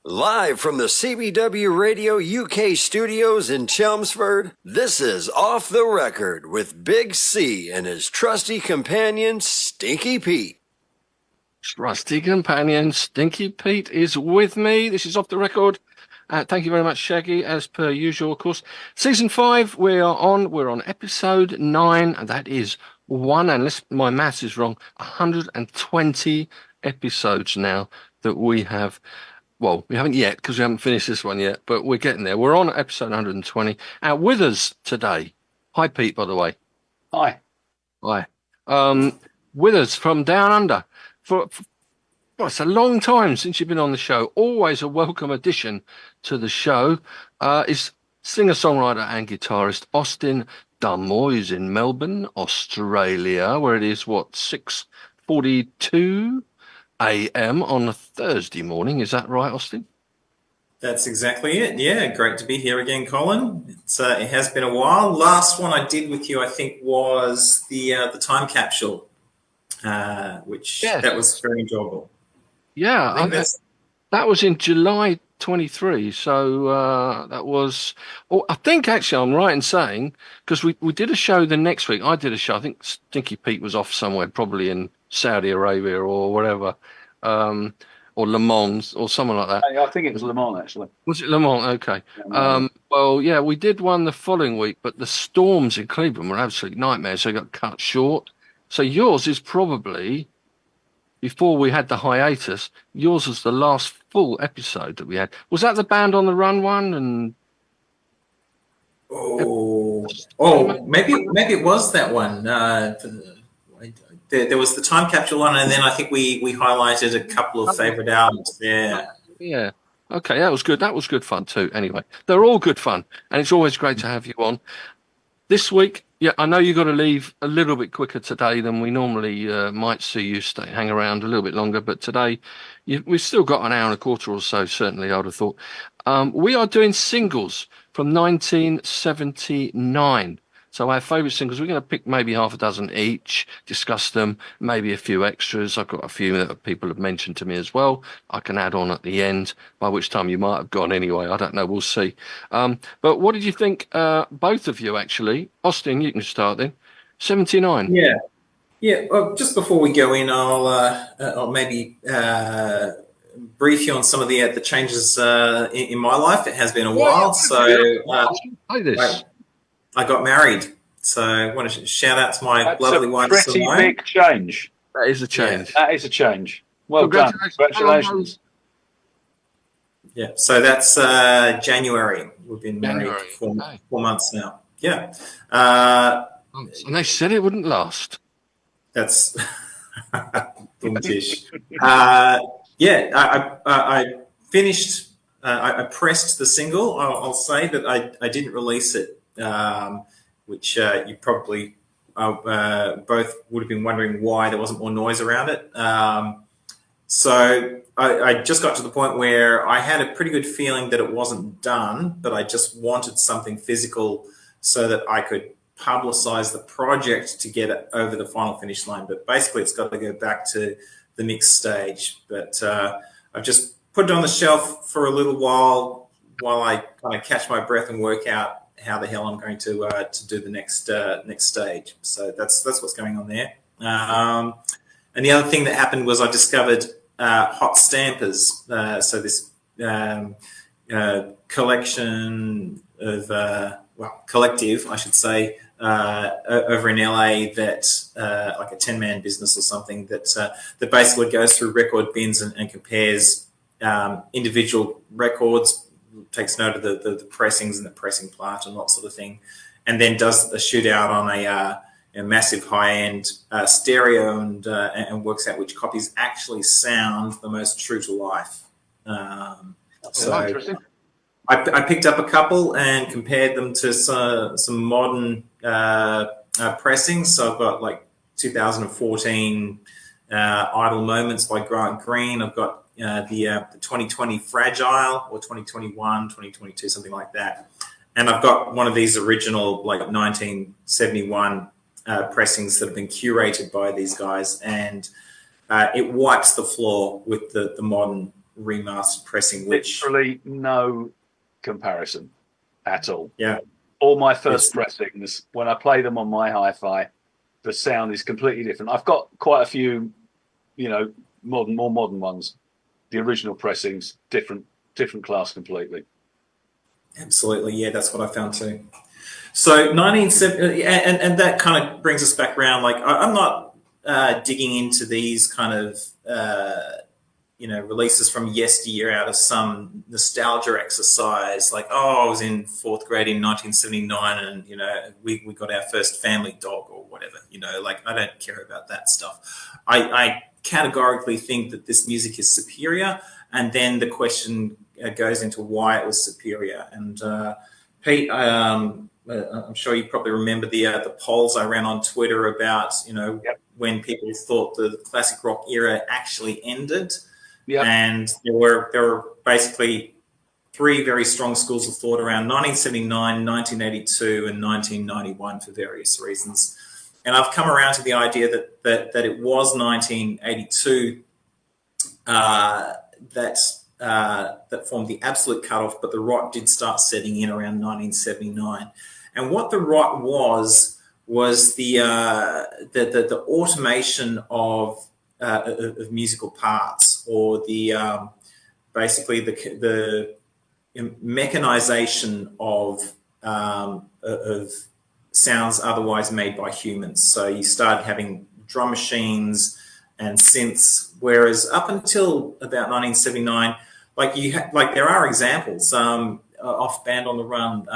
Live from the CBW Radio UK studios in Chelmsford, this is Off the Record with Big C and his trusty companion, Stinky Pete. Trusty companion, Stinky Pete is with me. This is Off the Record. Thank you very much, Shaggy, as per usual, of course. Season 5, we're on episode 9, and that is unless my maths is wrong, 120 episodes now that we have. Well, we haven't yet because we haven't finished this one yet, but we're getting there. We're on episode 120. With us today, hi Pete, by the way. Hi. Hi. With us from down under. Well, it's a long time since you've been on the show. Always a welcome addition to the show. Is singer-songwriter and guitarist Austin Dunmore, who's in Melbourne, Australia, where it is, 6:42 a.m. on a Thursday morning. Is that right, Austin? That's exactly it. Yeah, great to be here again, Colin. It has been a while. Last one I did with you, I think, was the time capsule, which that was very enjoyable. Yeah, that was in July 23. So that was. Oh, I think actually I'm right in saying, because we did a show the next week. I did a show. I think Stinky Pete was off somewhere, probably in Saudi Arabia or whatever, or Le Mans or something like that. I think it was Le Mans, actually. Was it Le Mans? Okay. Well, yeah, we did one the following week, but the storms in Cleveland were absolute nightmares, so it got cut short. So yours is probably, before we had the hiatus, yours was the last full episode that we had. Was that the Band on the Run one? And maybe it was that one. There was the time capsule one, and then I think we highlighted a couple of favourite albums. Yeah. Okay, that was good. That was good fun too. Anyway, they're all good fun, and it's always great to have you on. This week, yeah, I know you got to leave a little bit quicker today than we normally might see you hang around a little bit longer, but today we've still got an hour and a quarter or so, certainly, I would have thought. We are doing singles from 1979. So our favourite singles, we're going to pick maybe half a dozen each, discuss them, maybe a few extras. I've got a few that people have mentioned to me as well. I can add on at the end, by which time you might have gone anyway. I don't know. We'll see. But what did you think, both of you, actually? Austin, you can start then. 79. Yeah. Well, just before we go in, I'll maybe brief you on some of the changes in my life. It has been a while. I got married, so I want to shout out to my lovely wife. That's a pretty big change. That is a change. Yeah, that is a change. Well done. Congratulations. Yeah, so that's January. We've been married for 4 months now. Yeah. And they said it wouldn't last. That's boomtish. I finished, I pressed the single. I'll say that I didn't release it. Which you probably both would have been wondering why there wasn't more noise around it. So I just got to the point where I had a pretty good feeling that it wasn't done, but I just wanted something physical so that I could publicize the project to get it over the final finish line. But basically, it's got to go back to the mix stage. But I've just put it on the shelf for a little while I kind of catch my breath and work out how the hell I'm going to do the next stage. So that's what's going on there. And the other thing that happened was I discovered hot stampers. So this collection of collective, I should say, over in LA that like a 10-man business or something that basically goes through record bins and compares individual records, takes note of the pressings and the pressing plant and that sort of thing, and then does a shootout on a massive high-end stereo and works out which copies actually sound the most true to life. So I picked up a couple and compared them to some modern pressings. So I've got like 2014 Idle Moments by Grant Green. I've got the 2020 Fragile, or 2021, 2022, something like that. And I've got one of these original, like 1971 pressings that have been curated by these guys, and it wipes the floor with the modern remastered pressing, which literally no comparison at all. Yeah. All my first pressings, when I play them on my hi-fi, the sound is completely different. I've got quite a few, you know, more modern ones. The original pressings, different class completely. Absolutely, yeah, that's what I found too. So 1970, and that kind of brings us back around. Like I'm not digging into these kind of releases from yesteryear out of some nostalgia exercise. Like, oh, I was in fourth grade in 1979, and we got our first family dog or whatever. Like I don't care about that stuff. I categorically think that this music is superior, and then the question goes into why it was superior. And Pete, I'm sure you probably remember the polls I ran on Twitter about Yep. when people thought the classic rock era actually ended. Yep. And there were basically three very strong schools of thought around 1979, 1982, and 1991 for various reasons. And I've come around to the idea that it was 1982 that formed the absolute cutoff, but the rot did start setting in around 1979. And what the rot was the automation of musical parts, or the basically the mechanization of sounds otherwise made by humans. So you started having drum machines and synths, whereas up until about 1979, there are examples. Off Band on the Run,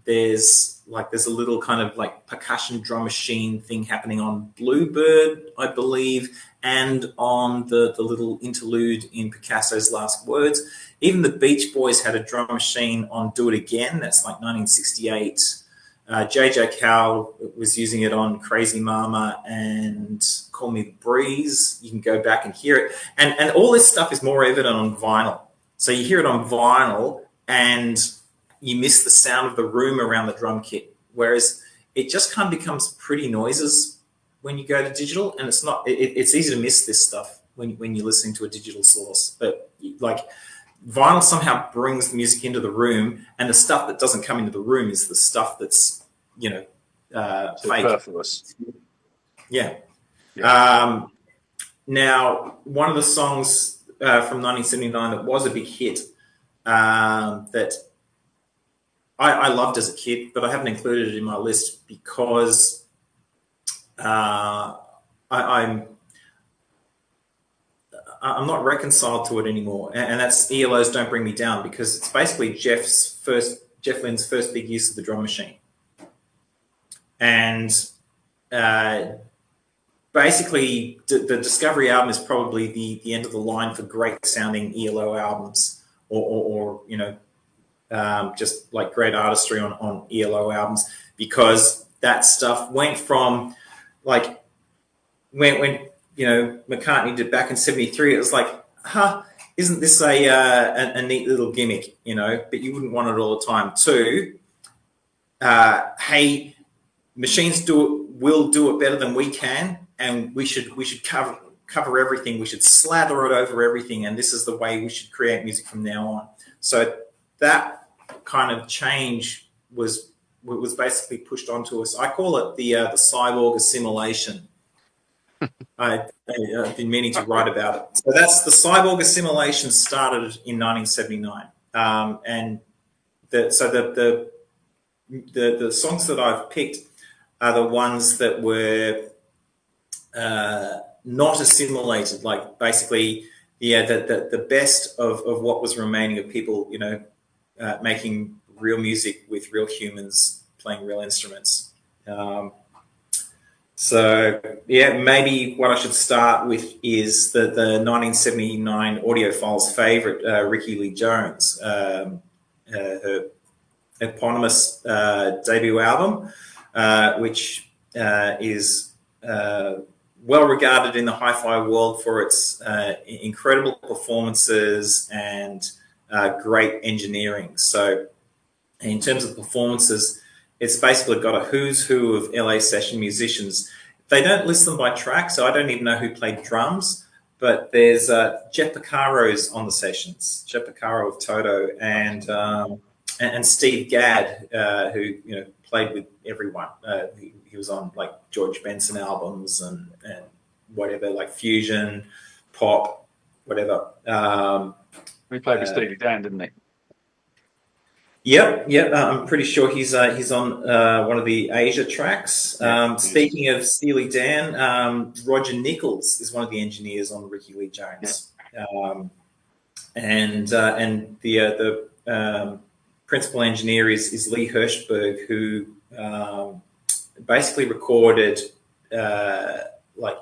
there's a little kind of like percussion drum machine thing happening on Bluebird, I believe, and on the little interlude in Picasso's Last Words. Even the Beach Boys had a drum machine on Do It Again. That's like 1968. J.J. Cowell was using it on Crazy Mama and Call Me the Breeze. You can go back and hear it. And all this stuff is more evident on vinyl. So you hear it on vinyl and you miss the sound of the room around the drum kit, whereas it just kind of becomes pretty noises when you go to digital, and it's easy to miss this stuff when you're listening to a digital source. But like vinyl somehow brings the music into the room, and the stuff that doesn't come into the room is the stuff that's fake. Superfluous. Yeah. Now, one of the songs from 1979 that was a big hit that I loved as a kid, but I haven't included it in my list because I'm not reconciled to it anymore, and that's ELO's "Don't Bring Me Down," because it's basically Jeff Lynne's first big use of the drum machine, and basically the Discovery album is probably the end of the line for great sounding ELO albums, or just like great artistry on ELO albums, because that stuff went from like when McCartney did back in '73, it was like, isn't this a neat little gimmick, but you wouldn't want it all the time. To hey, machines will do it better than we can, and we should cover everything. We should slather it over everything, and this is the way we should create music from now on. So that kind of change was basically pushed onto us. I call it the cyborg assimilation. I've been meaning to write about it. So that's the cyborg assimilation started in 1979, and the songs that I've picked are the ones that were not assimilated, like basically, the best of what was remaining of people, making real music with real humans playing real instruments. So maybe what I should start with is the 1979 audiophile's favorite, Ricky Lee Jones, her eponymous debut album, which is well regarded in the hi-fi world for its incredible performances and great engineering. So in terms of performances, it's basically got a who's who of LA session musicians. They don't list them by track, so I don't even know who played drums, but there's Jeff Porcaro's on the sessions. Jeff Porcaro of Toto and Steve Gadd, who played with everyone. He was on like George Benson albums and whatever, like fusion, pop, whatever. We played with Steely Dan, didn't he? Yep. I'm pretty sure he's on one of the Asia tracks. Speaking of Steely Dan, Roger Nichols is one of the engineers on Ricky Lee Jones, and the principal engineer is Lee Hirschberg, who basically recorded like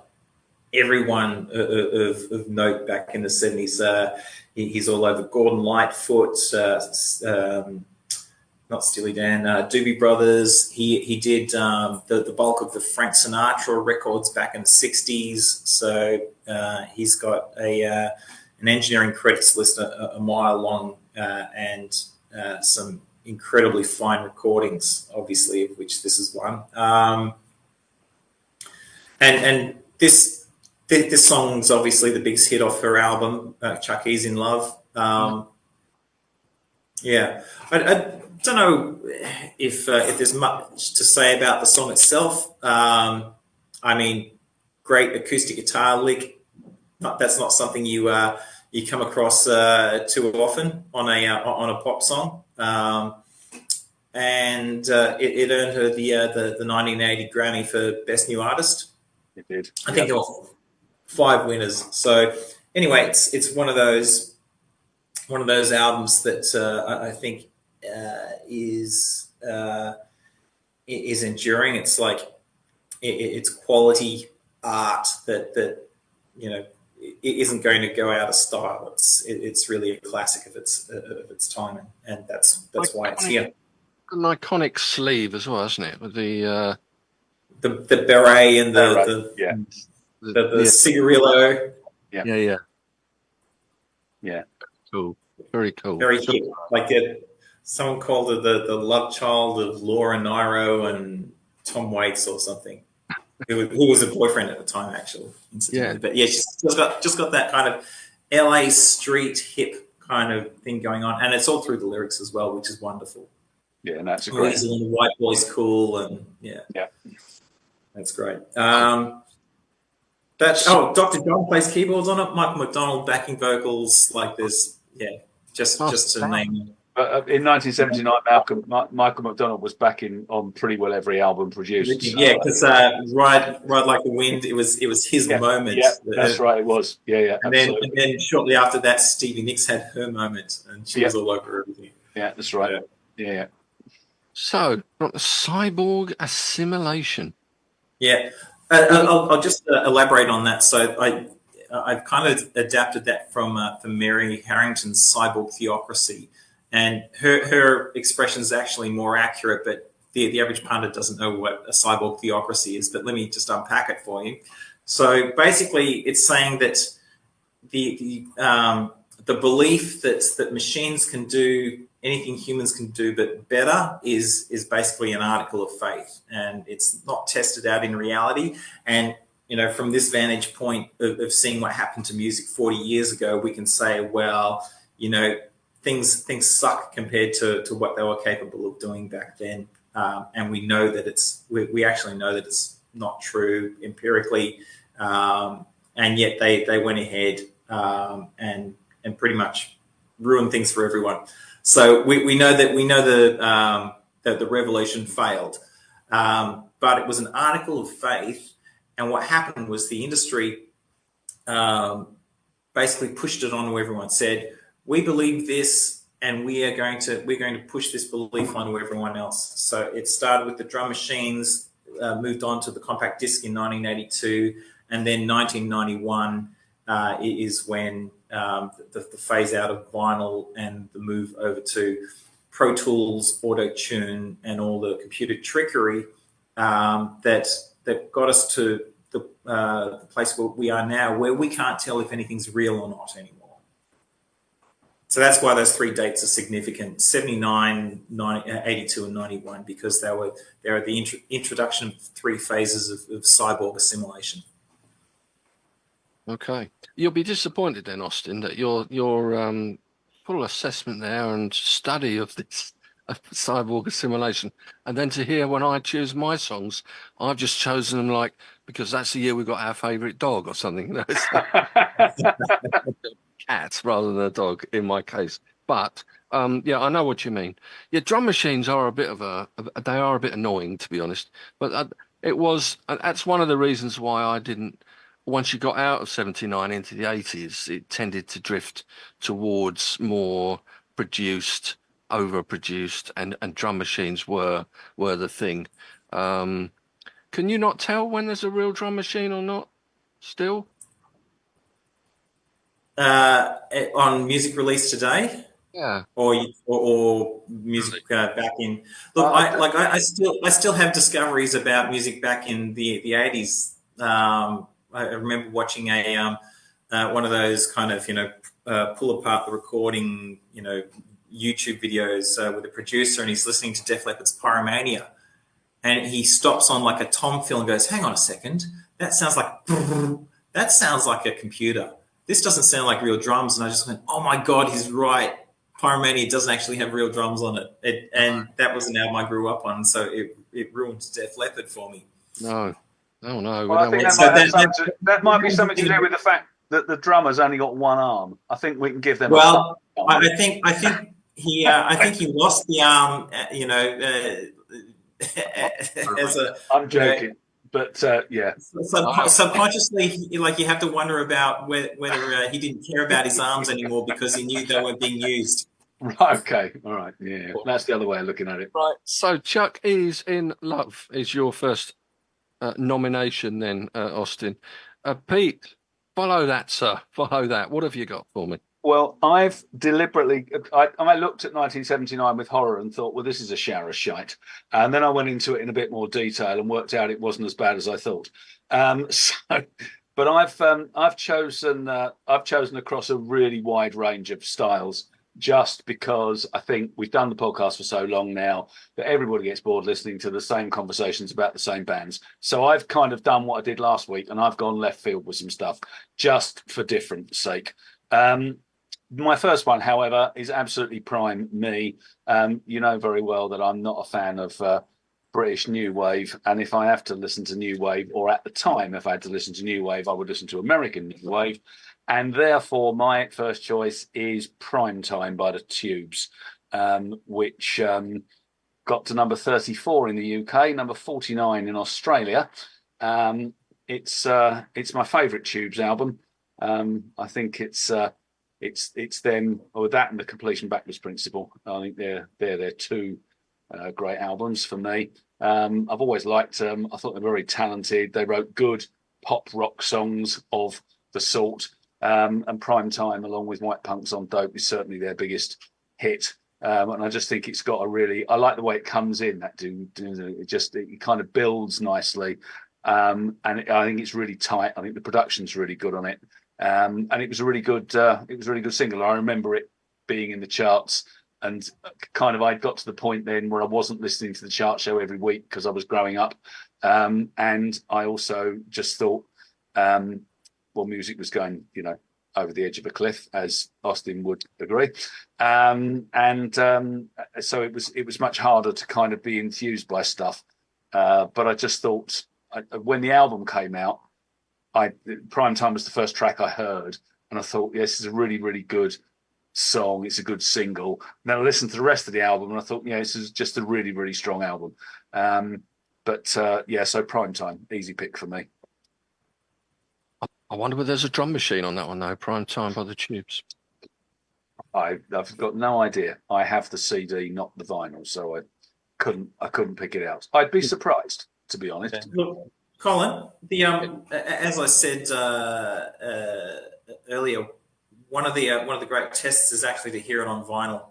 everyone of note back in the 70s. He's all over Gordon Lightfoot, not Steely Dan, Doobie Brothers. He did the bulk of the Frank Sinatra records back in the 60s. So he's got an engineering credits list a mile long, and some incredibly fine recordings, obviously, of which this is one. And this song's obviously the biggest hit off her album, Chuck E.'s in Love. Yeah, I don't know if there's much to say about the song itself. I mean, great acoustic guitar lick. That's not something you come across too often on a pop song. And it earned her the 1980 Grammy for Best New Artist. It did. I think there were 5 winners. So anyway, it's one of those albums that I think is enduring. It's like it's quality art that it isn't going to go out of style. It's really a classic of its time, and that's why it's here. An iconic sleeve as well, isn't it? With the beret and the cigarillo. Yeah. Cool. Very cool. Very hip. Like someone called her the love child of Laura Nyro and Tom Waits or something. Who was a boyfriend at the time, actually. Yeah. But yeah, she's just got that kind of LA street hip kind of thing going on, and it's all through the lyrics as well, which is wonderful. Yeah, and that's a great. Easy, and the white boy's cool, and yeah, that's great. Dr. John plays keyboards on it. Michael McDonald backing vocals. Like there's just to name. In 1979, Michael McDonald was backing on pretty well every album produced. Yeah, because Ride Like the Wind, it was his moment. Yeah, that's right, it was. Yeah. And then shortly after that, Stevie Nicks had her moment, and she was all over everything. Yeah, that's right. Yeah. So, got the Cyborg Assimilation. Yeah, I'll just elaborate on that. So I've kind of adapted that from Mary Harrington's Cyborg Theocracy, and her expression is actually more accurate, but the average punter doesn't know what a cyborg theocracy is. But let me just unpack it for you. So basically, it's saying that the belief that machines can do anything humans can do but better is basically an article of faith, and it's not tested out in reality. And from this vantage point of seeing what happened to music 40 years ago, we can say, well, things suck compared to what they were capable of doing back then, and we know that we actually know that it's not true empirically, and yet they went ahead and pretty much ruined things for everyone. So we know that the revolution failed, but it was an article of faith. And what happened was the industry basically pushed it onto everyone. Said, we believe this, and we're going to push this belief onto everyone else. So it started with the drum machines, moved on to the compact disc in 1982, and then 1991 is when the phase out of vinyl and the move over to Pro Tools, Auto-Tune, and all the computer trickery that got us to the place where we are now, where we can't tell if anything's real or not anymore. So that's why those 3 dates are significant: 79, 82, and 91, because they are the introduction of 3 phases of cyborg assimilation. Okay. You'll be disappointed then, Austin, that your full assessment there and study of this of Cyborg Assimilation, and then to hear when I choose my songs, I've just chosen them like because that's the year we got our favourite dog or something. It's cat rather than a dog in my case. But yeah, I know what you mean. Yeah, drum machines are a bit they are a bit annoying to be honest. But that's one of the reasons why I didn't. Once you got out of '79 into the '80s, it tended to drift towards more produced, overproduced, and drum machines were the thing. Can you not tell when there's a real drum machine or not? Still? On music released today, Yeah. or music back in. Look, I still have discoveries about music back in the 80s. I remember watching a one of those kind of pull apart the recording YouTube videos with a producer, and he's listening to Def Leppard's Pyromania, and he stops on like a tom fill and goes, "Hang on a second, that sounds like that sounds like a computer. This doesn't sound like real drums." And I just went, "Oh my God, he's right. Pyromania doesn't actually have real drums on it." And that was an album I grew up on, so it ruined Def Leppard for me. No. Oh no. Well, I think that might be something to do with the fact that the drummer's only got one arm. I think we can give them. Well, I think he lost the arm. As a. I'm joking. But yeah, subconsciously, like you have to wonder about whether he didn't care about his arms anymore because he knew they were being used. Right, okay, all right, yeah, that's the other way of looking at it. Right. So Chuck is in love is your first nomination, then Austin. Pete, follow that, sir. Follow that. What have you got for me? Well, I've deliberately, I looked at 1979 with horror and thought, well, this is a shower of shite. And then I went into it in a bit more detail and worked out it wasn't as bad as I thought. But I've chosen across a really wide range of styles, just because I think we've done the podcast for so long now that everybody gets bored listening to the same conversations about the same bands. So I've kind of done what I did last week, and I've gone left field with some stuff just for difference sake. My first one, however, is absolutely prime me. You know very well that I'm not a fan of British New Wave. And if I have to listen to New Wave, or at the time, if I had to listen to New Wave, I would listen to American New Wave. And therefore, my first choice is Prime Time by the Tubes, which got to number 34 in the UK, number 49 in Australia. It's my favourite Tubes album. I think it's them, or that and the Completion Backwards Principle. I think they're two great albums for me. I've always liked them. I thought they're very talented. They wrote good pop rock songs of the sort. And Prime Time, along with White Punks on Dope, is certainly their biggest hit. And I just think it's got I like the way it comes in. It kind of builds nicely. And I think it's really tight. I think the production's really good on it. And it was a really good single. I remember it being in the charts, and kind of I got to the point then where I wasn't listening to the chart show every week because I was growing up, and I also just thought, music was going, over the edge of a cliff, as Austin would agree, so it was much harder to kind of be enthused by stuff. But I just thought, when the album came out, Prime Time was the first track I heard, and I thought, yeah, this is a really, really good song. It's a good single. And then I listened to the rest of the album, and I thought, yeah, this is just a really, really strong album. So Prime Time, easy pick for me. I wonder whether there's a drum machine on that one, though. Prime Time by the Tubes. I've got no idea. I have the CD, not the vinyl, so I couldn't pick it out. I'd be surprised, to be honest. Okay. Look, Colin, as I said earlier, one of the great tests is actually to hear it on vinyl,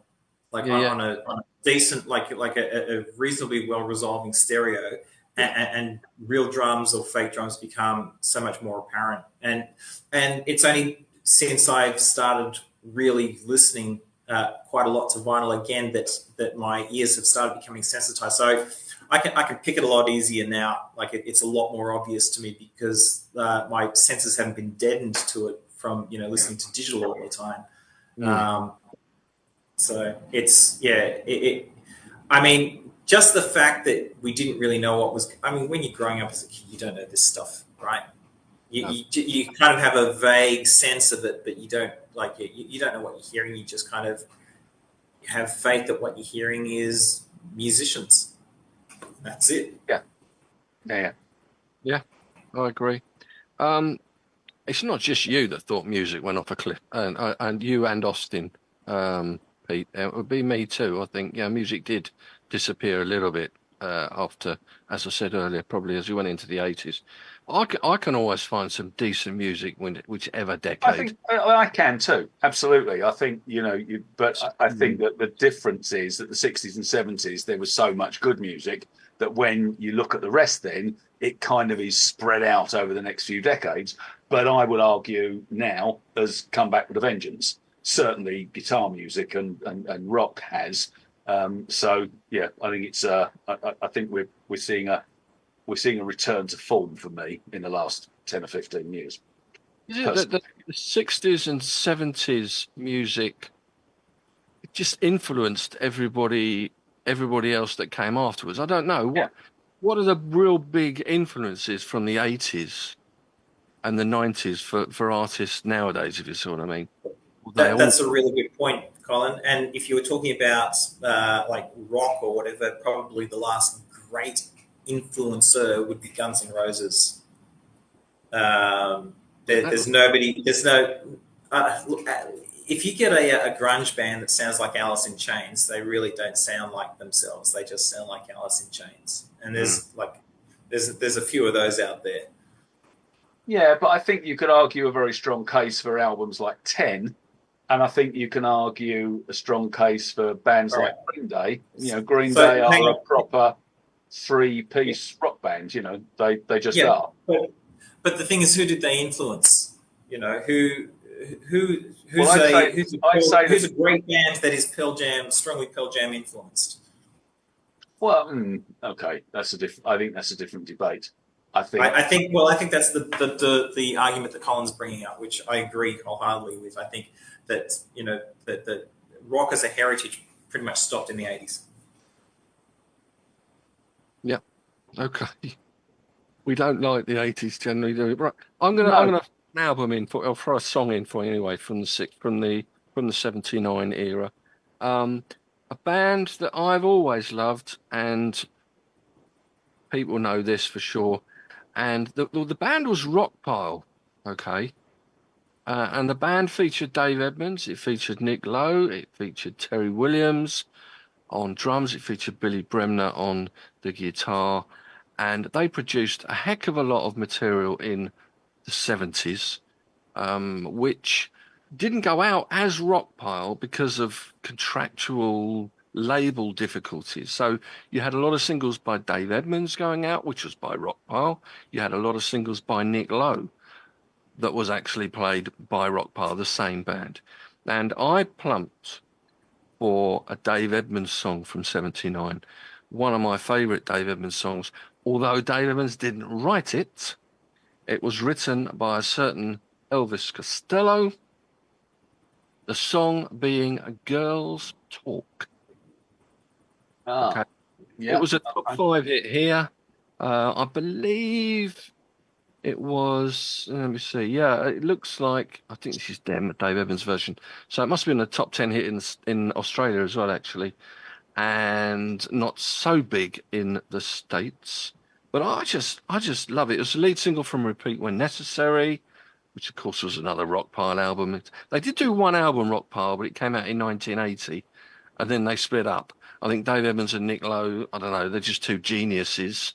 on a decent, like a reasonably well resolving stereo, and real drums or fake drums become so much more apparent. And it's only since I've started really listening quite a lot to vinyl again, that my ears have started becoming sensitized. So I can pick it a lot easier now. Like it's a lot more obvious to me because my senses haven't been deadened to it from listening to digital all the time. So it's I mean, just the fact that we didn't really know what was. I mean, when you're growing up as a kid, you don't know this stuff, right? You kind of have a vague sense of it, but you don't you don't know what you're hearing. You just kind of have faith that what you're hearing is musicians. That's it. Yeah, I agree. It's not just you that thought music went off a cliff, and you and Austin, Pete. It would be me too. I think music did disappear a little bit after, as I said earlier, probably as we went into the 80s. I can always find some decent music whichever decade. I think I can too. Absolutely. I think but I think that the difference is that the 60s and 70s there was so much good music that when you look at the rest, then it kind of is spread out over the next few decades. But I would argue now has come back with a vengeance. Certainly, guitar music and rock has. So yeah, I think it's. I think we're seeing a return to form for me in the last 10 or 15 years. The 60s and 70s music just influenced everybody else that came afterwards. I don't know what are the real big influences from the 80s and the 90s for artists nowadays, if you see what I mean. That's a really good point, Colin. And if you were talking about like rock or whatever, probably the last great influencer would be Guns N' Roses. There's nobody. There's no. Look, if you get a grunge band that sounds like Alice in Chains, they really don't sound like themselves. They just sound like Alice in Chains. And there's a few of those out there. Yeah, but I think you could argue a very strong case for albums like 10, and I think you can argue a strong case for bands like Green Day. Green Day are a proper three-piece rock band. They just are. But the thing is, who did they influence? Who's a great band that is strongly Pearl Jam influenced? Well, okay, I think that's a different debate. I think that's the argument that Colin's bringing up, which I agree wholeheartedly with. I think that that rock as a heritage pretty much stopped in the 80s. Yeah. Okay. We don't like the 80s generally, do we? Right. I'm gonna an album in for, or throw a song in for you anyway from the 79 era. A band that I've always loved, and people know this for sure. And the band was Rockpile, okay? And the band featured Dave Edmunds, it featured Nick Lowe, it featured Terry Williams on drums, it featured Billy Bremner on the guitar, and they produced a heck of a lot of material in the 70s, which didn't go out as Rockpile because of contractual label difficulties. So you had a lot of singles by Dave Edmunds going out, which was by Rockpile. You had a lot of singles by Nick Lowe that was actually played by Rockpile, the same band. And I plumped for a Dave Edmunds song from 79, one of my favourite Dave Edmunds songs. Although Dave Edmunds didn't write it, it was written by a certain Elvis Costello, the song being Girls Talk. Okay. Yeah. It was a top 5 hit here. I believe it was, let me see. Yeah, it looks like, I think this is Dave Edmunds' version. So it must have been a top 10 hit in Australia as well, actually. And not so big in the States. But I just love it. It was the lead single from Repeat When Necessary, which of course was another Rockpile album. They did do one album, Rockpile, but it came out in 1980. And then they split up. I think Dave Edmunds and Nick Lowe, I don't know, they're just two geniuses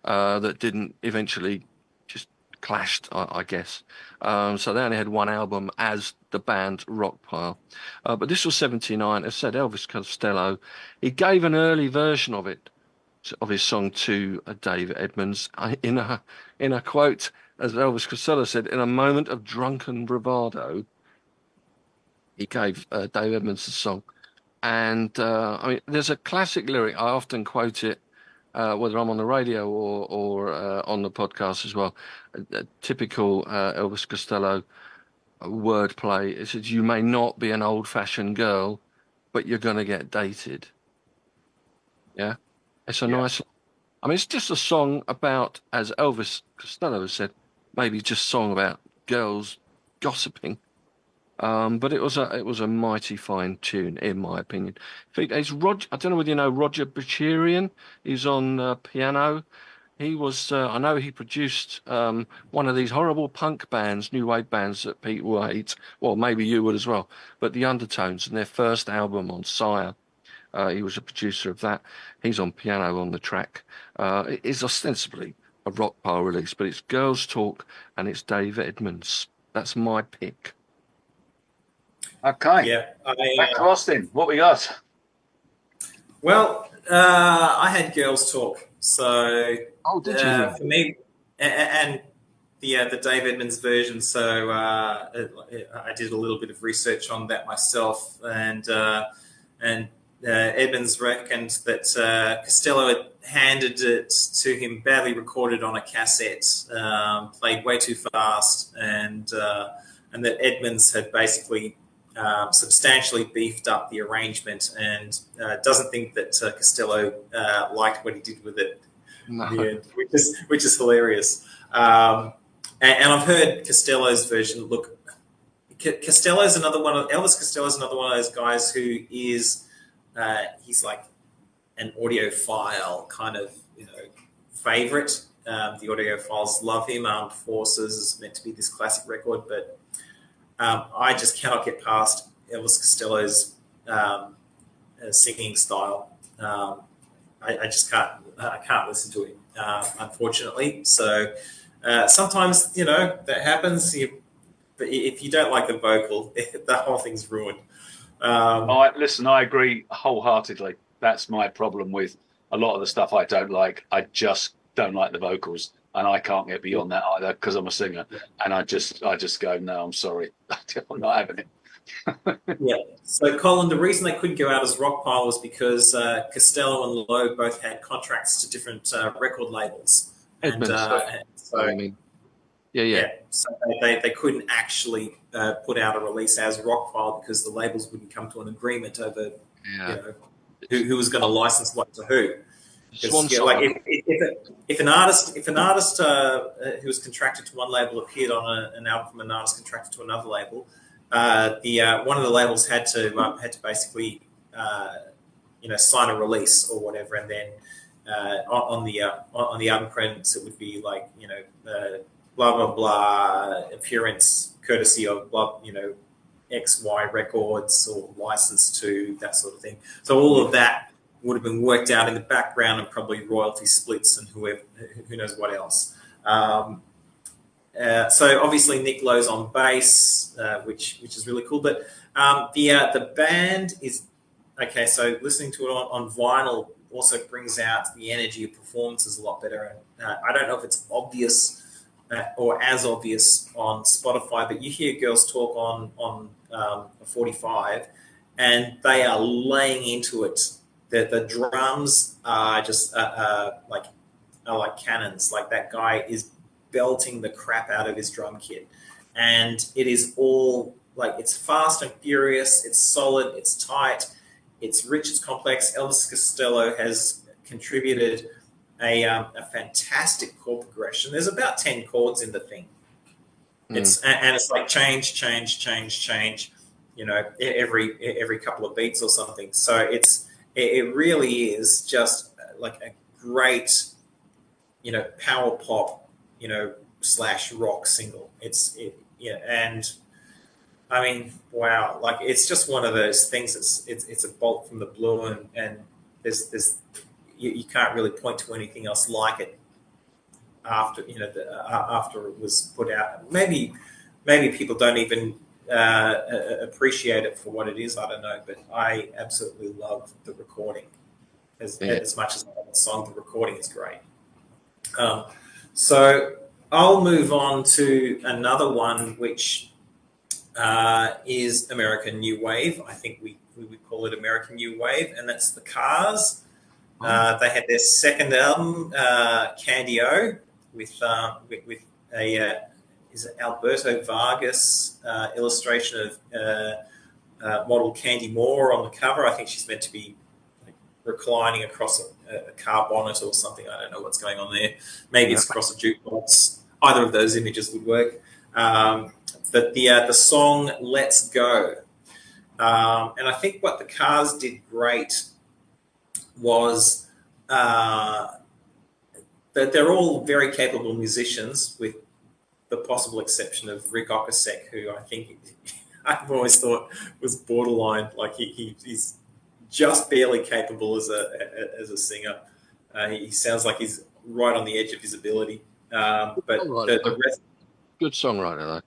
that didn't eventually just clashed, I guess. So they only had one album as the band Rockpile. But this was 79. As I said, Elvis Costello, he gave an early version of it, of his song to Dave Edmunds in a quote, as Elvis Costello said, in a moment of drunken bravado. he gave Dave Edmunds the song. And I mean, there's a classic lyric. I often quote it, whether I'm on the radio or on the podcast as well. A typical Elvis Costello wordplay. It says, "You may not be an old-fashioned girl, but you're going to get dated." Yeah, it's a nice. I mean, it's just a song about, as Elvis Costello has said, maybe just a song about girls gossiping. But it was a mighty fine tune, in my opinion. It's Roger. I don't know whether you know Roger Bachirian. He's on piano. He was. I know he produced one of these horrible punk bands, new wave bands that Pete will hate. Well, maybe you would as well. But the Undertones and their first album on Sire. He was a producer of that. He's on piano on the track. It is ostensibly a rock pile release, but it's Girls Talk and it's Dave Edmunds. That's my pick. Okay. Yeah. Back to Austin. What we got? Well, I had Girls Talk. So Did you? for me, and the Dave Edmunds version. So I did a little bit of research on that myself, and Edmunds reckoned that Costello had handed it to him badly recorded on a cassette, played way too fast, and that Edmunds had basically substantially beefed up the arrangement, and doesn't think that Costello liked what he did with it, No. which is hilarious. And I've heard Costello's version. Look, Costello's another one. Elvis Costello's another one of those guys who is. He's like an audiophile kind of, favorite. The audiophiles love him. Armed Forces is meant to be this classic record, but I just cannot get past Elvis Costello's singing style. I just can't. I can't listen to him, unfortunately. So sometimes that happens. But if you don't like the vocal, the whole thing's ruined. Listen, I agree wholeheartedly. That's my problem with a lot of the stuff I don't like. I just don't like the vocals, and I can't get beyond that either because I'm a singer. And I just go, no, I'm sorry, I'm not having it. Yeah. So, Colin, the reason they couldn't go out as Rockpile was because Costello and Lowe both had contracts to different record labels, Edmunds, so I mean, yeah. So they couldn't actually put out a release as Rockpile because the labels wouldn't come to an agreement over who was going to license what to who. Like if an artist who was contracted to one label appeared on an album from an artist contracted to another label, one of the labels had to basically sign a release or whatever, and then on the album credits it would be like blah blah blah appearance courtesy of blah XY Records or license to that sort of thing. So all of that would have been worked out in the background, and probably royalty splits and who knows what else. So obviously Nick Lowe's on bass, which is really cool. But the band is okay. So listening to it on vinyl also brings out the energy of performances a lot better. I don't know if it's obvious or as obvious on Spotify, but you hear Girls Talk on a 45, and they are laying into it. The drums are just like cannons. Like that guy is belting the crap out of his drum kit, and it is all like it's fast and furious. It's solid. It's tight. It's rich. It's complex. Elvis Costello has contributed a fantastic chord progression. There's about 10 chords in the thing. It's like change. Every couple of beats or something. So it really is just like a great, power pop, / rock single. And I mean, wow, like it's just one of those things. It's a bolt from the blue, and there's you can't really point to anything else like it after after it was put out. Maybe people don't even appreciate it for what it is. I don't know, but I absolutely love the recording as much as I love the song. The recording is great. So I'll move on to another one, which is American New Wave. I think we would call it American New Wave, and that's the Cars. They had their second album, Candy O, with a is it Alberto Vargas illustration of model Candy Moore on the cover. I think she's meant to be like reclining across a car bonnet or something. I don't know what's going on there. Maybe it's across a jukebox. Either of those images would work. But the song "Let's Go," and I think what the Cars did great was that they're all very capable musicians, with the possible exception of Rick Ocasek, who I think I've always thought was borderline. Like he's just barely capable as a singer. He sounds like he's right on the edge of his ability. But the rest, good songwriter though.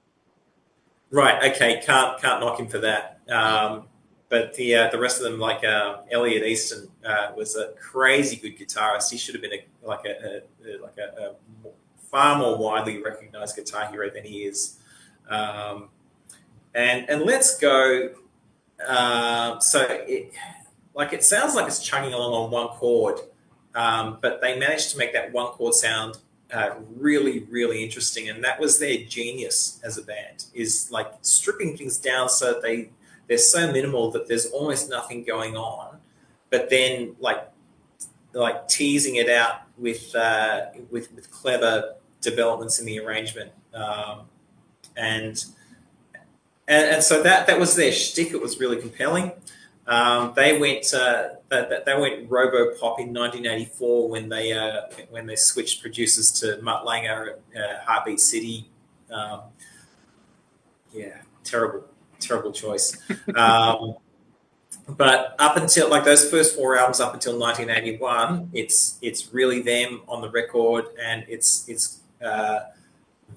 Right. Okay. Can't knock him for that. But the rest of them, like Elliot Easton, was a crazy good guitarist. He should have been a far more widely recognized guitar hero than he is. And Let's Go. It sounds like it's chugging along on one chord, but they managed to make that one chord sound really, really interesting. And that was their genius as a band, is like stripping things down so they're so minimal that there's almost nothing going on, but then like teasing it out with clever developments in the arrangement, and so that was their shtick. It was really compelling. They went Robo-pop in 1984 when they switched producers to Mutt Lange at Heartbeat City. Terrible choice. But up until like those first four albums, up until 1981, it's really them on the record, and it's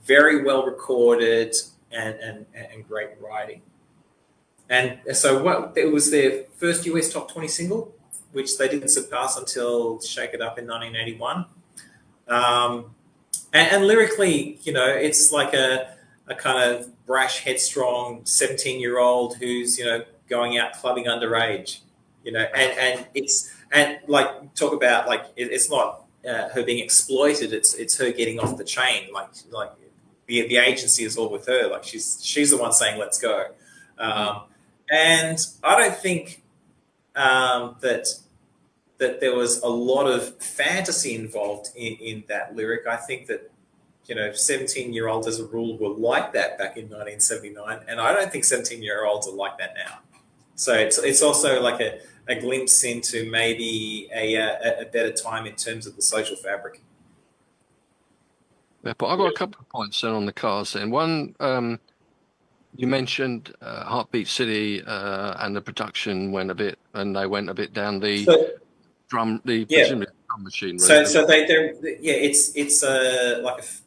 very well recorded and great writing. And so it was their first US top 20 single, which they didn't surpass until Shake It Up in 1981. And lyrically, it's like a kind of brash, headstrong 17-year-old who's, going out clubbing underage, and like talk about like it's not her being exploited, it's her getting off the chain, like the agency is all with her, like she's the one saying let's go. And I don't think that there was a lot of fantasy involved in that lyric. I think that 17-year-olds as a rule were like that back in 1979, and I don't think 17-year-olds are like that now. So it's also like a glimpse into maybe a better time in terms of the social fabric. Yeah, but I've got a couple of points then on the Cars. Then one, you mentioned Heartbeat City and the production went a bit down the drum machine. So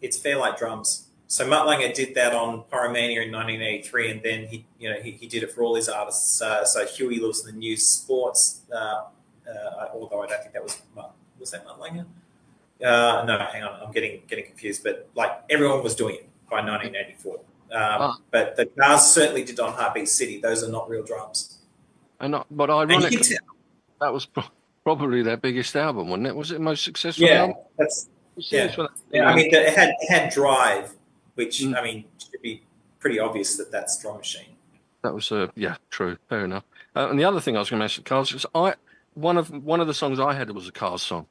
it's Fairlight drums. So Mutt Lange did that on Pyromania in 1983, and then he did it for all his artists. So Huey Lewis and the New Sports, although I don't think that was that Mutt Lange? No, hang on, I'm getting confused. But like everyone was doing it by 1984. But the Cars certainly did on Heartbeat City. Those are not real drums. But ironically, that was probably their biggest album, wasn't it? Was it most successful album? I mean, it had Drive, which I mean should be pretty obvious that's Drum Machine. That was true, fair enough. And the other thing I was going to mention, Cars, is one of the songs I had was a Cars song.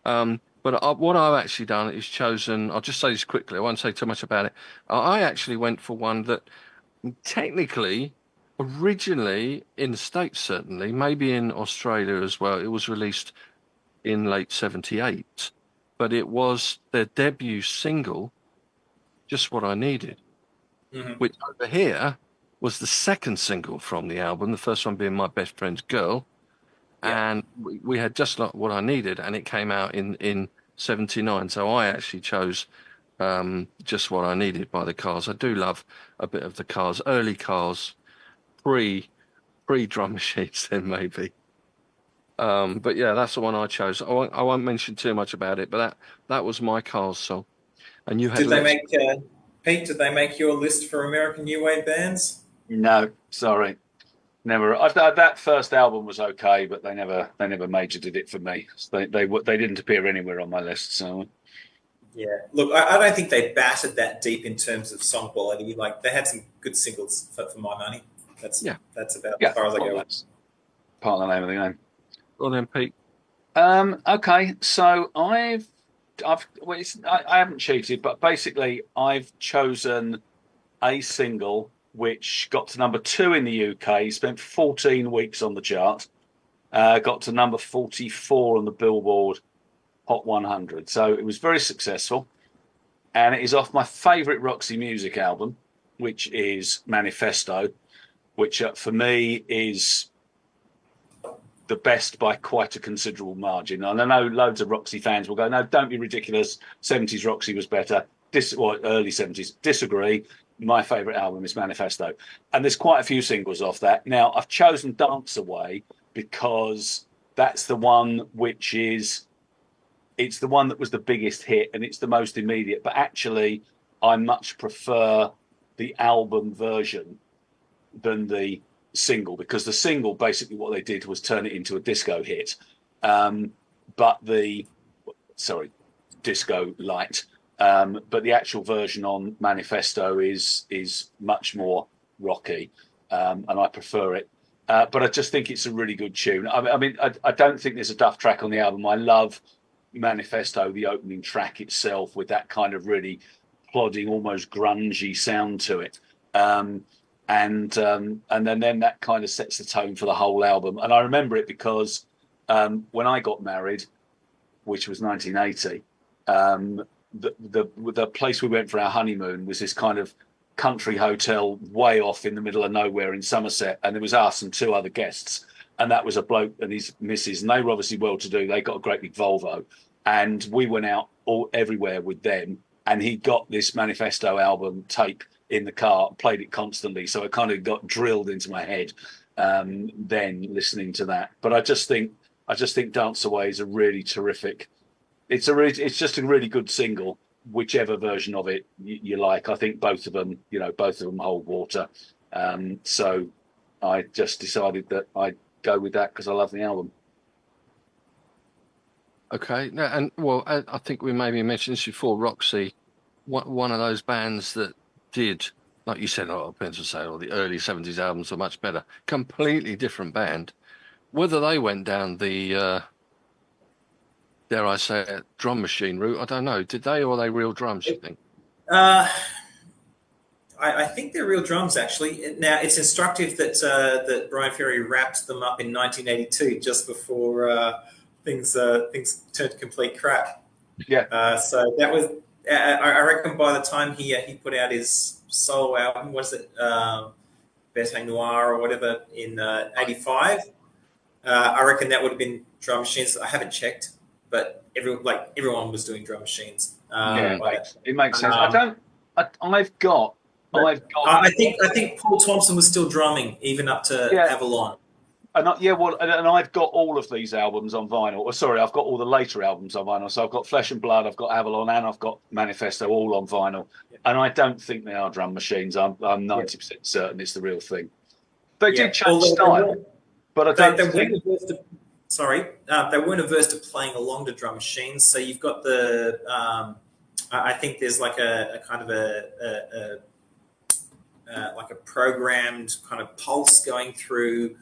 But what I've actually done is chosen. I'll just say this quickly. I won't say too much about it. I actually went for one that technically, originally in the States, certainly, maybe in Australia as well, it was released in late '78, but it was their debut single, Just What I Needed, which over here was the second single from the album, the first one being My Best Friend's Girl. Yeah. And we had Just Like What I Needed, and it came out in '79. So I actually chose Just What I Needed by the Cars. I do love a bit of the Cars, early Cars, pre drum machines then maybe. But yeah, that's the one I chose. I won't mention too much about it, but that was my Cars song. And you had Pete, did they make your list for American New Wave bands? No, sorry, never. That first album was okay, but they never major did it for me. They didn't appear anywhere on my list. So Yeah, look, I don't think they battered that deep in terms of song quality. Like they had some good singles for my money. That's Yeah. about yeah, as far as I well, go. that's part of the name of the game. Well then, Pete. Okay, so I haven't cheated, but basically I've chosen a single which got to number 2 in the UK, spent 14 weeks on the chart, got to number 44 on the Billboard Hot 100. So it was very successful, and it is off my favourite Roxy Music album, which is Manifesto, which for me is the best by quite a considerable margin. And I know loads of Roxy fans will go, no, don't be ridiculous. 70s Roxy was better. Early 70s. Disagree. My favourite album is Manifesto. And there's quite a few singles off that. Now, I've chosen Dance Away because that's the one it's the one that was the biggest hit and it's the most immediate. But actually, I much prefer the album version than the single, because the single basically what they did was turn it into a disco hit, but disco light, but the actual version on Manifesto is much more rocky, and I prefer it, but I just think it's a really good tune. I don't think there's a duff track on the album. I love Manifesto, the opening track itself, with that kind of really plodding, almost grungy sound to it. And then that kind of sets the tone for the whole album. And I remember it because when I got married, which was 1980, the place we went for our honeymoon was this kind of country hotel way off in the middle of nowhere in Somerset, and there was us and 2 other guests, and that was a bloke and his missus, and they were obviously well-to-do. They got a great big Volvo, and we went out everywhere with them, and he got this Manifesto album tape in the car, played it constantly, so it kind of got drilled into my head then listening to that. But I just think Dance Away is a really terrific. It's just a really good single, whichever version of it you like. I think both of them hold water. So I just decided that I'd go with that because I love the album. Okay, now, and well, I think we maybe mentioned this before. Roxy, one of those bands that did, like you said, Pencil say, or the early 70s albums are much better. Completely different band. Whether they went down the, dare I say it, drum machine route, I don't know. Did they, or are they real drums, you think? I think they're real drums, actually. Now, it's instructive that Brian Ferry wrapped them up in 1982, just before things turned complete crap. Yeah. So that was, I reckon, by the time he put out his solo album, was it Bete Noir or whatever in '85? I reckon that would have been drum machines. I haven't checked, but everyone was doing drum machines. It makes sense. I think Paul Thompson was still drumming even up to Avalon. And I've got all of these albums on vinyl. Or sorry, I've got all the later albums on vinyl. So I've got Flesh and Blood, I've got Avalon, and I've got Manifesto all on vinyl. Yeah. And I don't think they are drum machines. I'm 90% certain it's the real thing. They did change style, but I don't think. They weren't averse to playing along to drum machines. So you've got the. I think there's like a kind of like a programmed kind of pulse going through.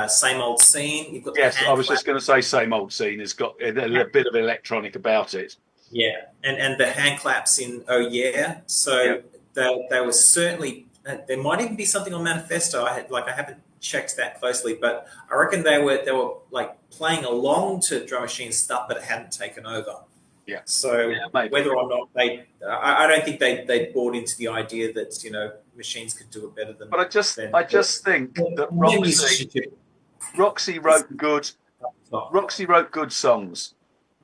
Same Old Scene. You've got I was just going to say Same Old Scene has got a bit of electronic about it. Yeah, and the hand claps in Oh Yeah. So they were certainly. There might even be something on Manifesto. I haven't checked that closely, but I reckon they were like playing along to drum machine stuff, but it hadn't taken over. Yeah. So whether or not I don't think they bought into the idea that machines could do it better than. But I just think that Roxy wrote good. Roxy wrote good songs.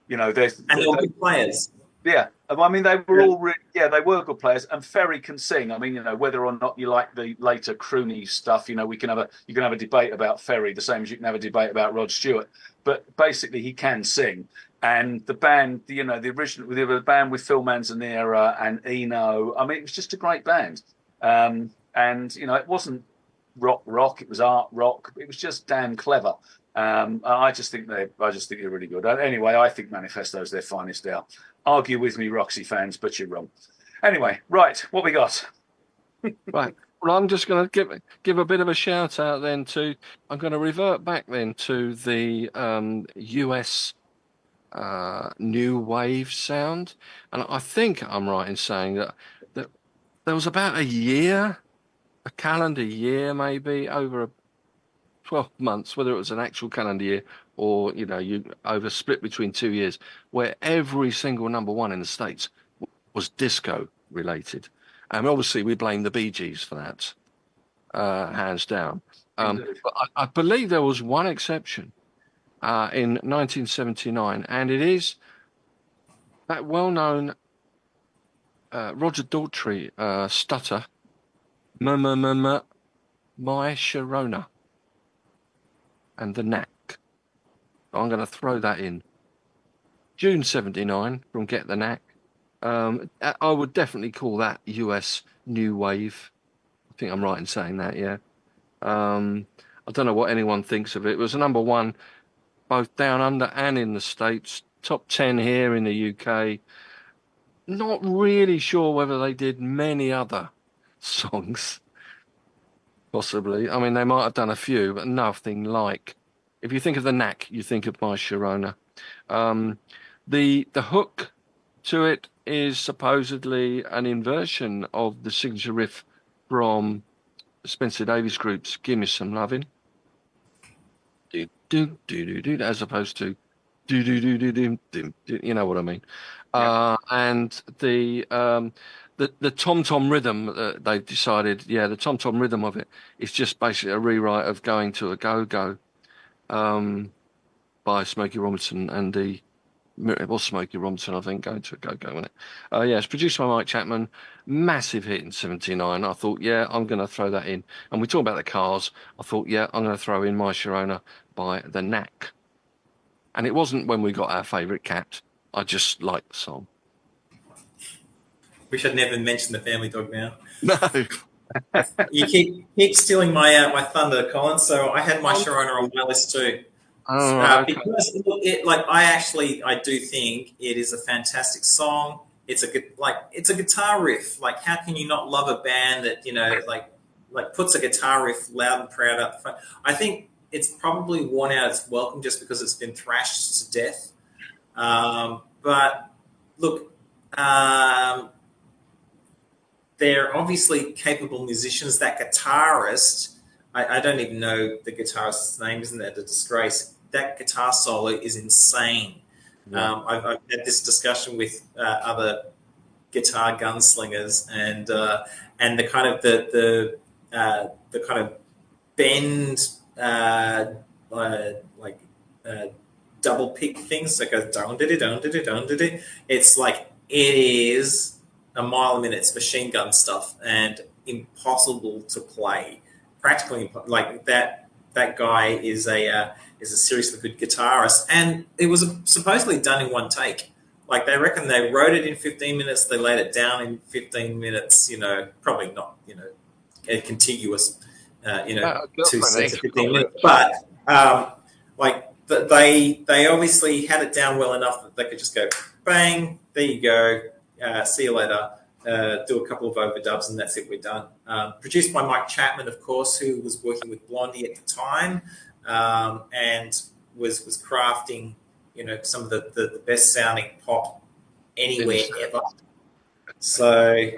They were good players. Yeah, I mean they were all they were good players, and Ferry can sing. I mean, whether or not you like the later croony stuff, you can have a debate about Ferry, the same as you can have a debate about Rod Stewart. But basically, he can sing. And the band, the band with Phil Manzanera and Eno. I mean, it was just a great band. And it wasn't rock. It was art rock. It was just damn clever. I just think they're really good. Anyway, I think Manifesto's their finest out. Argue with me, Roxy fans, but you're wrong. Anyway, right, what we got? Right. Well, I'm just going to give a bit of a shout out then to. I'm going to revert back then to the US new wave sound, and I think I'm right in saying that there was about a calendar year, maybe over 12 months, whether it was an actual calendar year or you over split between 2 years, where every single number one in the States was disco related. And obviously we blame the Bee Gees for that, hands down. But I believe there was one exception in 1979, and it is that well-known Roger Daltrey stutter, My Sharona, and the Knack. I'm going to throw that in. June 79 from Get the Knack. I would definitely call that US new wave. I think I'm right in saying that, yeah. I don't know what anyone thinks of it. It was a number one both down under and in the States. Top 10 here in the UK. Not really sure whether they did many other songs. Possibly. I mean, they might have done a few, but nothing like. If you think of the Knack, you think of My Sharona. The hook to it is supposedly an inversion of the signature riff from Spencer Davis Group's "Give Me Some Lovin'," do do do do do, as opposed to do do do do do do. You know what I mean? Yeah. And the tom tom rhythm, they've decided, the tom tom rhythm of it is just basically a rewrite of "Going to a Go Go" by Smokey Robinson and it was Smokey Robinson, I think, Going to a Go Go, wasn't it? It's produced by Mike Chapman, massive hit in '79. I thought, I'm going to throw that in. And we talk about the Cars. I thought, I'm going to throw in My Sharona by the Knack. And it wasn't when we got our favourite cat. I just liked the song. Wish I'd never mentioned the Family Dog now. No. You keep stealing my thunder, Colin. So I had My Sharona on my list too. Okay. Because I do think it is a fantastic song. It's a guitar riff. Like, how can you not love a band that puts a guitar riff loud and proud up the front? I think it's probably worn out its welcome just because it's been thrashed to death. But look, they're obviously capable musicians. That guitarist, I don't even know the guitarist's name, isn't that a disgrace? That guitar solo is insane. Yeah. I've had this discussion with other guitar gunslingers, and the kind of the kind of bend double pick things that goes down diddy down diddy down diddy. It's like it is a mile a minute. It's machine gun stuff and impossible to play. Practically like that guy is a seriously good guitarist, and it was supposedly done in one take. Like, they reckon they wrote it in 15 minutes, they laid it down in 15 minutes. Probably not a contiguous 2 sets of 15 minutes, but they obviously had it down well enough that they could just go bang, there you go, see you later. Do a couple of overdubs and that's it, we're done. Produced by Mike Chapman, of course, who was working with Blondie at the time, and was crafting, some of the best sounding pop anywhere ever. So,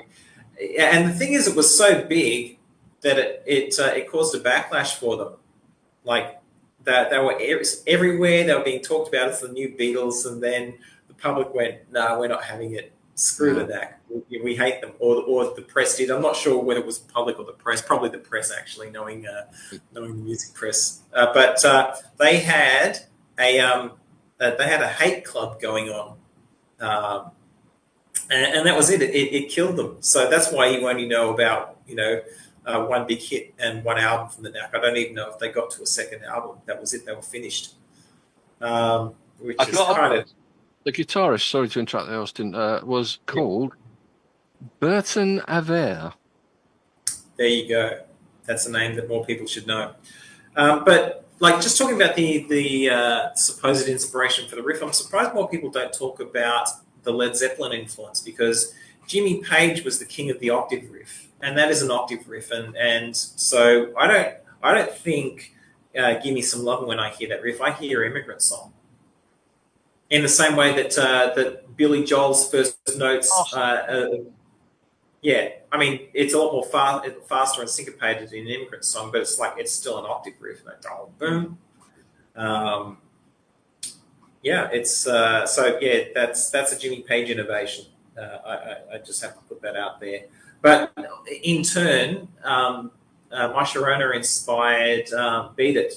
and the thing is, it was so big that it caused a backlash for them. Like, that they were everywhere. They were being talked about as the new Beatles, and then the public went, "No, we're not having it. Screw the Knack. We hate them." Or the press did. I'm not sure whether it was public or the press. Probably the press, actually, knowing the music press. But they had a hate club going on, and that was it. It killed them. So that's why you only know about one big hit and one album from the Knack. I don't even know if they got to a second album. That was it. They were finished. Which is kind of. The guitarist, sorry to interrupt there, Austin, was called Burton Avere. There you go. That's a name that more people should know. But like just talking about the supposed inspiration for the riff, I'm surprised more people don't talk about the Led Zeppelin influence, because Jimmy Page was the king of the octave riff, and that is an octave riff, and so I don't think "Give Me Some Love" when I hear that riff. I hear "Immigrant Song." In the same way that Billy Joel's first notes, yeah, I mean it's a lot more faster and syncopated in an Immigrant Song, but it's still an octave riff. Boom. Yeah, it's so yeah. That's a Jimmy Page innovation. I just have to put that out there. But in turn, My Sharona inspired "Beat It."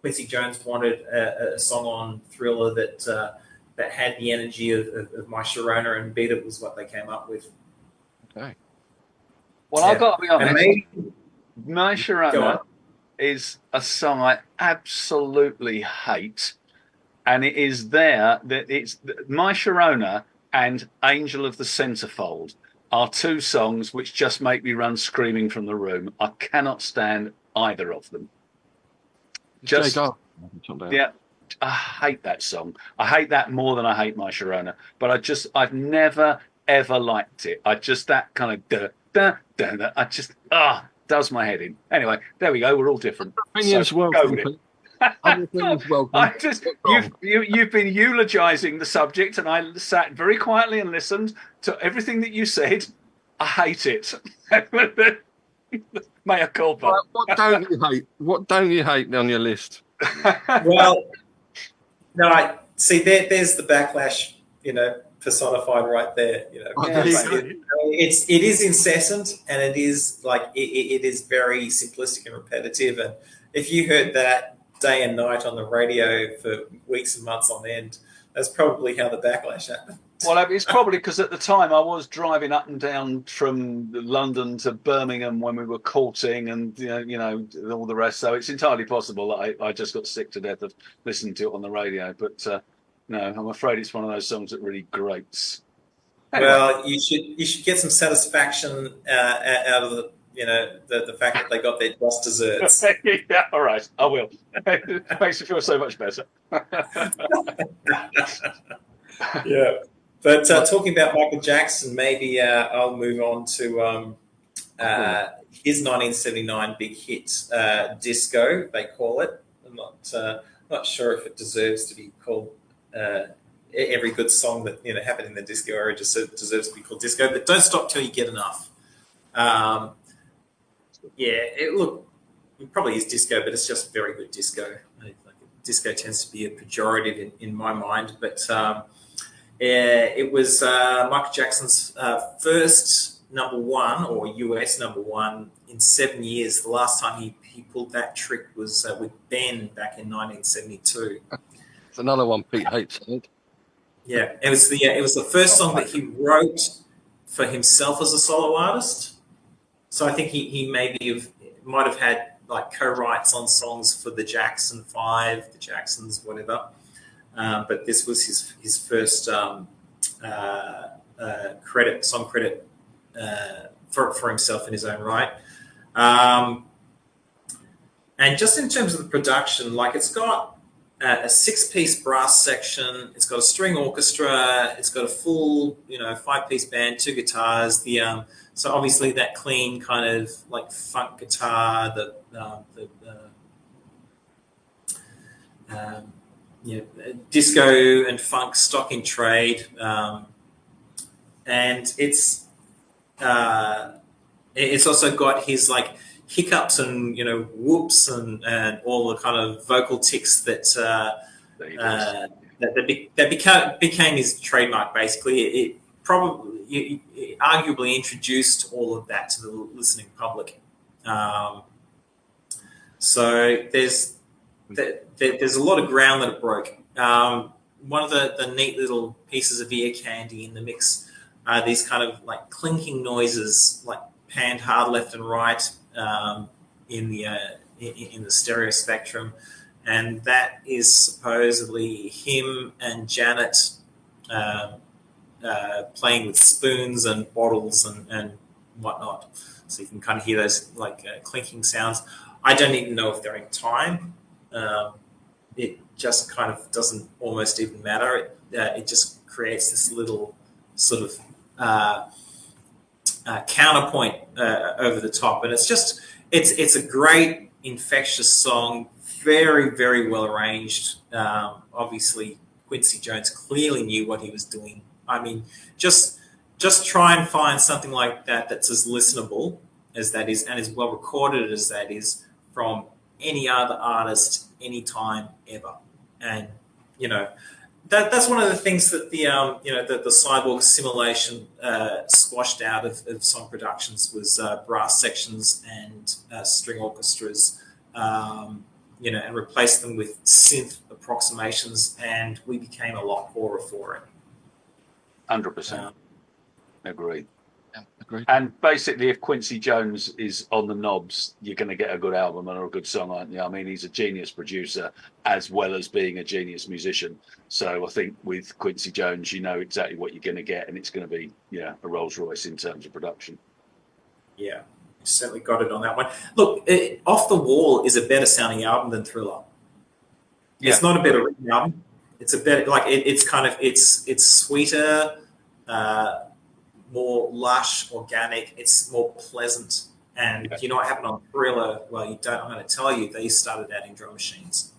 Quincy Jones wanted a song on Thriller that had the energy of My Sharona, and "Beat It" was what they came up with. Okay. Well, I've got to be honest. My Go Sharona on. is a song I absolutely hate, and it is there that it's My Sharona and Angel of the Centerfold are two songs which just make me run screaming from the room. I cannot stand either of them. Just yeah, I hate that song. I hate that more than I hate My Sharona. But I've never ever liked it. that kind of I just does my head in. Anyway, there we go. We're all different. Opinions So welcome. go with it. Opinions welcome. You've been eulogizing the subject, and I sat very quietly and listened to everything that you said. I hate it. Mea culpa. What don't you hate? What don't you hate on your list? Well, no, I see. There's the backlash, personified right there. It is incessant, and it is it is very simplistic and repetitive. And if you heard that day and night on the radio for weeks and months on end, that's probably how the backlash happened. Well, it's probably because at the time I was driving up and down from London to Birmingham when we were courting, and all the rest. So it's entirely possible that I just got sick to death of listening to it on the radio. But no, I'm afraid it's one of those songs that really grates. Anyway. Well, you should get some satisfaction out of the fact that they got their just desserts. Yeah, all right, I will. It makes me feel so much better. Yeah. But talking about Michael Jackson, maybe I'll move on to his 1979 big hit, "Disco," they call it. I'm not sure if it deserves to be called. Every good song that happened in the disco era just deserves to be called disco. But don't stop till you get enough. It probably is disco, but it's just very good disco. Disco tends to be a pejorative in my mind, but. It was Michael Jackson's first number one, or US number one, in 7 years. The last time he pulled that trick was with Ben back in 1972. It's another one Pete hates, I think. Yeah, it was the first song that he wrote for himself as a solo artist. So I think he might have had co-writes on songs for the Jackson 5, the Jacksons, whatever. But this was his first song credit for himself in his own right. And just in terms of the production, it's got a 6-piece brass section, it's got a string orchestra, it's got a full 5-piece band, 2 guitars. So obviously that clean kind of funk guitar, disco and funk stock in trade, and it's also got his hiccups and whoops and all the kind of vocal tics that became his trademark. Basically, it arguably introduced all of that to the listening public. So there's a lot of ground that it broke. One of the neat little pieces of ear candy in the mix are these kind of clinking noises, panned hard left and right in the stereo spectrum, and that is supposedly him and Janet playing with spoons and bottles and whatnot. So you can kind of hear those like clinking sounds. I don't even know if they're in time. It just kind of doesn't almost even matter. It just creates this little sort of counterpoint over the top, and it's a great infectious song, very, very well arranged. Obviously, Quincy Jones clearly knew what he was doing. I mean, just try and find something like that that's as listenable as that is, and as well recorded as that is, from any other artist, anytime, ever. And that's one of the things that the Cyborg Assimilation squashed out of Song Productions was brass sections and string orchestras, and replaced them with synth approximations, and we became a lot poorer for it. 100%. Agreed. Yeah, agreed. And basically, if Quincy Jones is on the knobs, you're going to get a good album and a good song, aren't you? I mean, he's a genius producer as well as being a genius musician. So I think with Quincy Jones, you know exactly what you're going to get, and it's going to be, a Rolls Royce in terms of production. Yeah, you certainly got it on that one. Look, Off the Wall is a better sounding album than Thriller. Yeah. It's not a better written album. It's a better, like it's sweeter, more lush, organic. It's more pleasant. And you know what happened on Thriller? Well, you don't. I'm going to tell you. They started adding drum machines.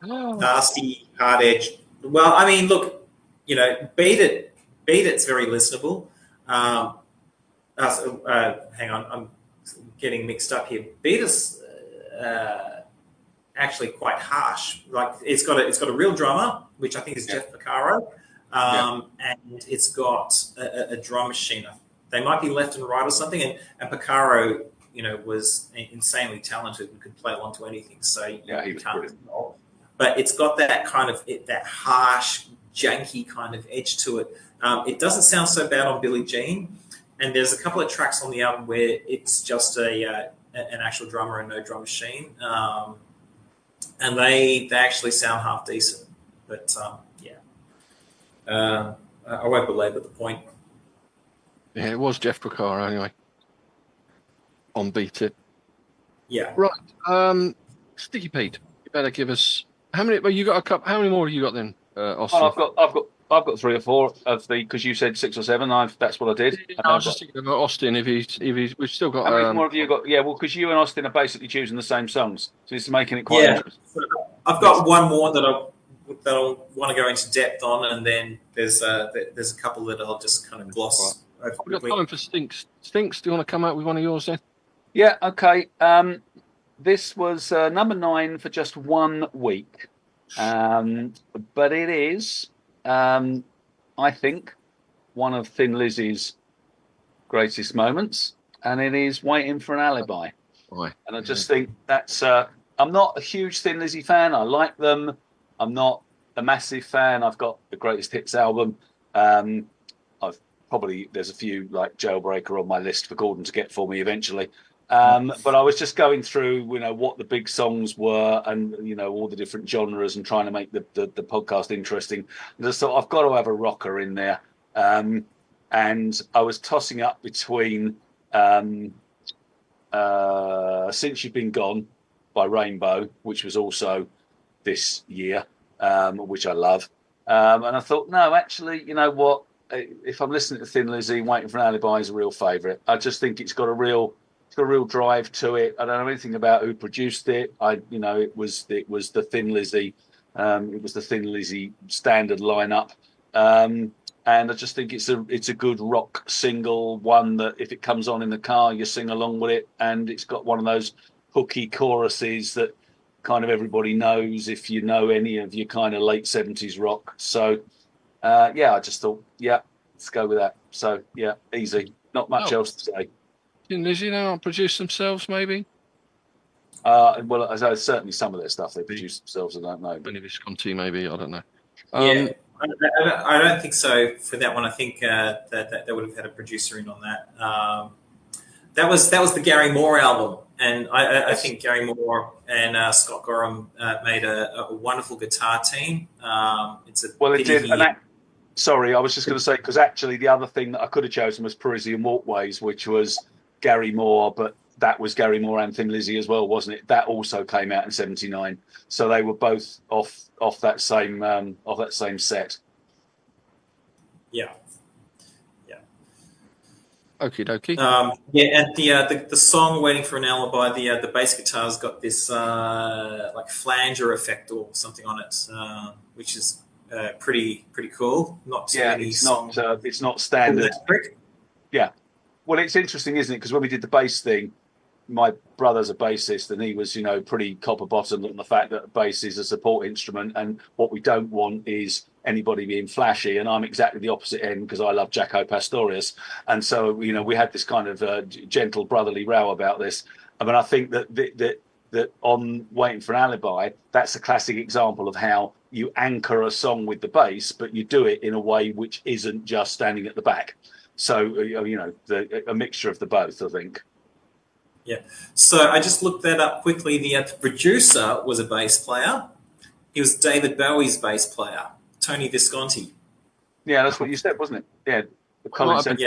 Oh. Nasty, hard edge. Well, I mean, look, Beat It's very listenable. Hang on, I'm getting mixed up here. Beat It's actually quite harsh. Like it's got a real drummer, which I think is Jeff Porcaro. And it's got a drum machine. They might be left and right or something. And Porcaro, was insanely talented and could play along to anything. So he can't tell. But it's got that kind of that harsh, janky kind of edge to it. It doesn't sound so bad on Billie Jean. And there's a couple of tracks on the album where it's just an actual drummer and no drum machine. And they actually sound half decent. But I won't belabor the point. Yeah, it was Jeff Porcaro anyway. On Beat It. Yeah. Right. Sticky Pete, you better give us how many? Well, you got a couple. How many more have you got then, Austin? I've got 3 or 4 of the, because you said 6 or 7. That's what I did. Yeah, I was just thinking about Austin. If he's we've still got. How many more have you got? Yeah, well, because you and Austin are basically choosing the same songs, so it's making it quite interesting. I've got one more that I want to go into depth on, and then there's a couple that I'll just kind of gloss. Right. We've got time for Stinks. Stinks, do you want to come out with one of yours then? Yeah. Okay. This was number 9 for just 1 week, but it is. I think one of Thin Lizzy's greatest moments, and it is Waiting for an Alibi. Right. And I just think that's. I'm not a huge Thin Lizzy fan. I like them. I'm not a massive fan. I've got the Greatest Hits album. There's a few like Jailbreaker on my list for Gordon to get for me eventually. But I was just going through, what the big songs were, and all the different genres, and trying to make the podcast interesting. And I thought I've got to have a rocker in there. And I was tossing up between Since You've Been Gone by Rainbow, which was also this year, which I love. And I thought, no, actually, you know what? If I'm listening to Thin Lizzy, Waiting for an Alibi is a real favourite. I just think it's got a real drive to it. I don't know anything about who produced it. It was the Thin Lizzy. It was the Thin Lizzy standard lineup. And I just think it's a good rock single, one that if it comes on in the car, you sing along with it. And it's got one of those hooky choruses that kind of everybody knows if you know any of your kind of late 70s rock. So, I just thought, let's go with that. So, easy. Not much else to say. Thin Lizzy, they don't produce themselves, maybe? Well, certainly some of their stuff they produce themselves, I don't know. Benny Visconti, maybe, I don't know. I don't think so for that one. I think that they would have had a producer in on that. That was the Gary Moore album, and I think Gary Moore and Scott Gorham made a wonderful guitar team. Sorry, I was just going to say, because actually the other thing that I could have chosen was Parisian Walkways, which was Gary Moore, but that was Gary Moore and Thin Lizzy as well, wasn't it? That also came out in '79, so they were both off that same set. Yeah. Okie dokie. And the song "Waiting for an Alibi," the bass guitar's got this like flanger effect or something on it, which is pretty cool. Not too many songs. It's not standard. Yeah. Well, it's interesting, isn't it? Because when we did the bass thing, my brother's a bassist, and he was, pretty copper bottomed on the fact that bass is a support instrument, and what we don't want is anybody being flashy. And I'm exactly the opposite end because I love Jaco Pastorius, and so we had this kind of gentle brotherly row about this. I mean, I think that on Waiting for an Alibi, that's a classic example of how you anchor a song with the bass, but you do it in a way which isn't just standing at the back. So a mixture of the both, I think. Yeah. So I just looked that up quickly. The producer was a bass player. He was David Bowie's bass player, Tony Visconti. Yeah, that's what you said, wasn't it? Yeah. Colin said,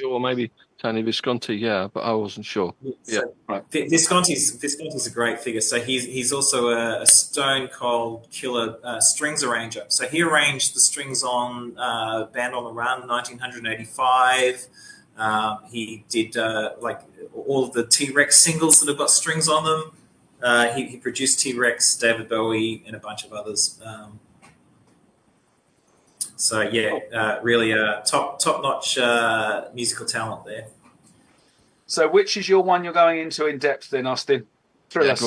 Or maybe Tony Visconti, but I wasn't sure. Right. Visconti's a great figure. So he's also a Stone Cold Killer strings arranger. So he arranged the strings on Band on the Run, 1985. He did like all of the T-Rex singles that have got strings on them. He produced T-Rex, David Bowie, and a bunch of others. Really top-notch musical talent there. So which is your one you're going into in depth then, Austin? Through us.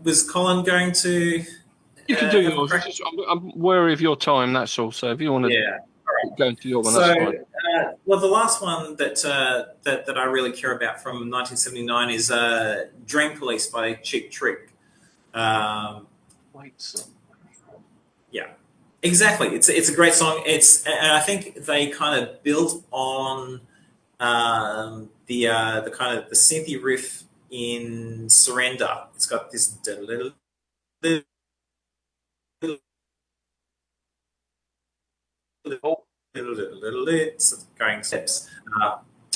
Was Colin going to... You can do yours. I'm wary of your time, that's all. So if you want to go into your one, that's fine. The last one that I really care about from 1979 is Dream Police by Cheap Trick. Yeah, exactly. It's a great song. And I think they kind of built on the kind of the synthy riff in Surrender. It's got this going steps,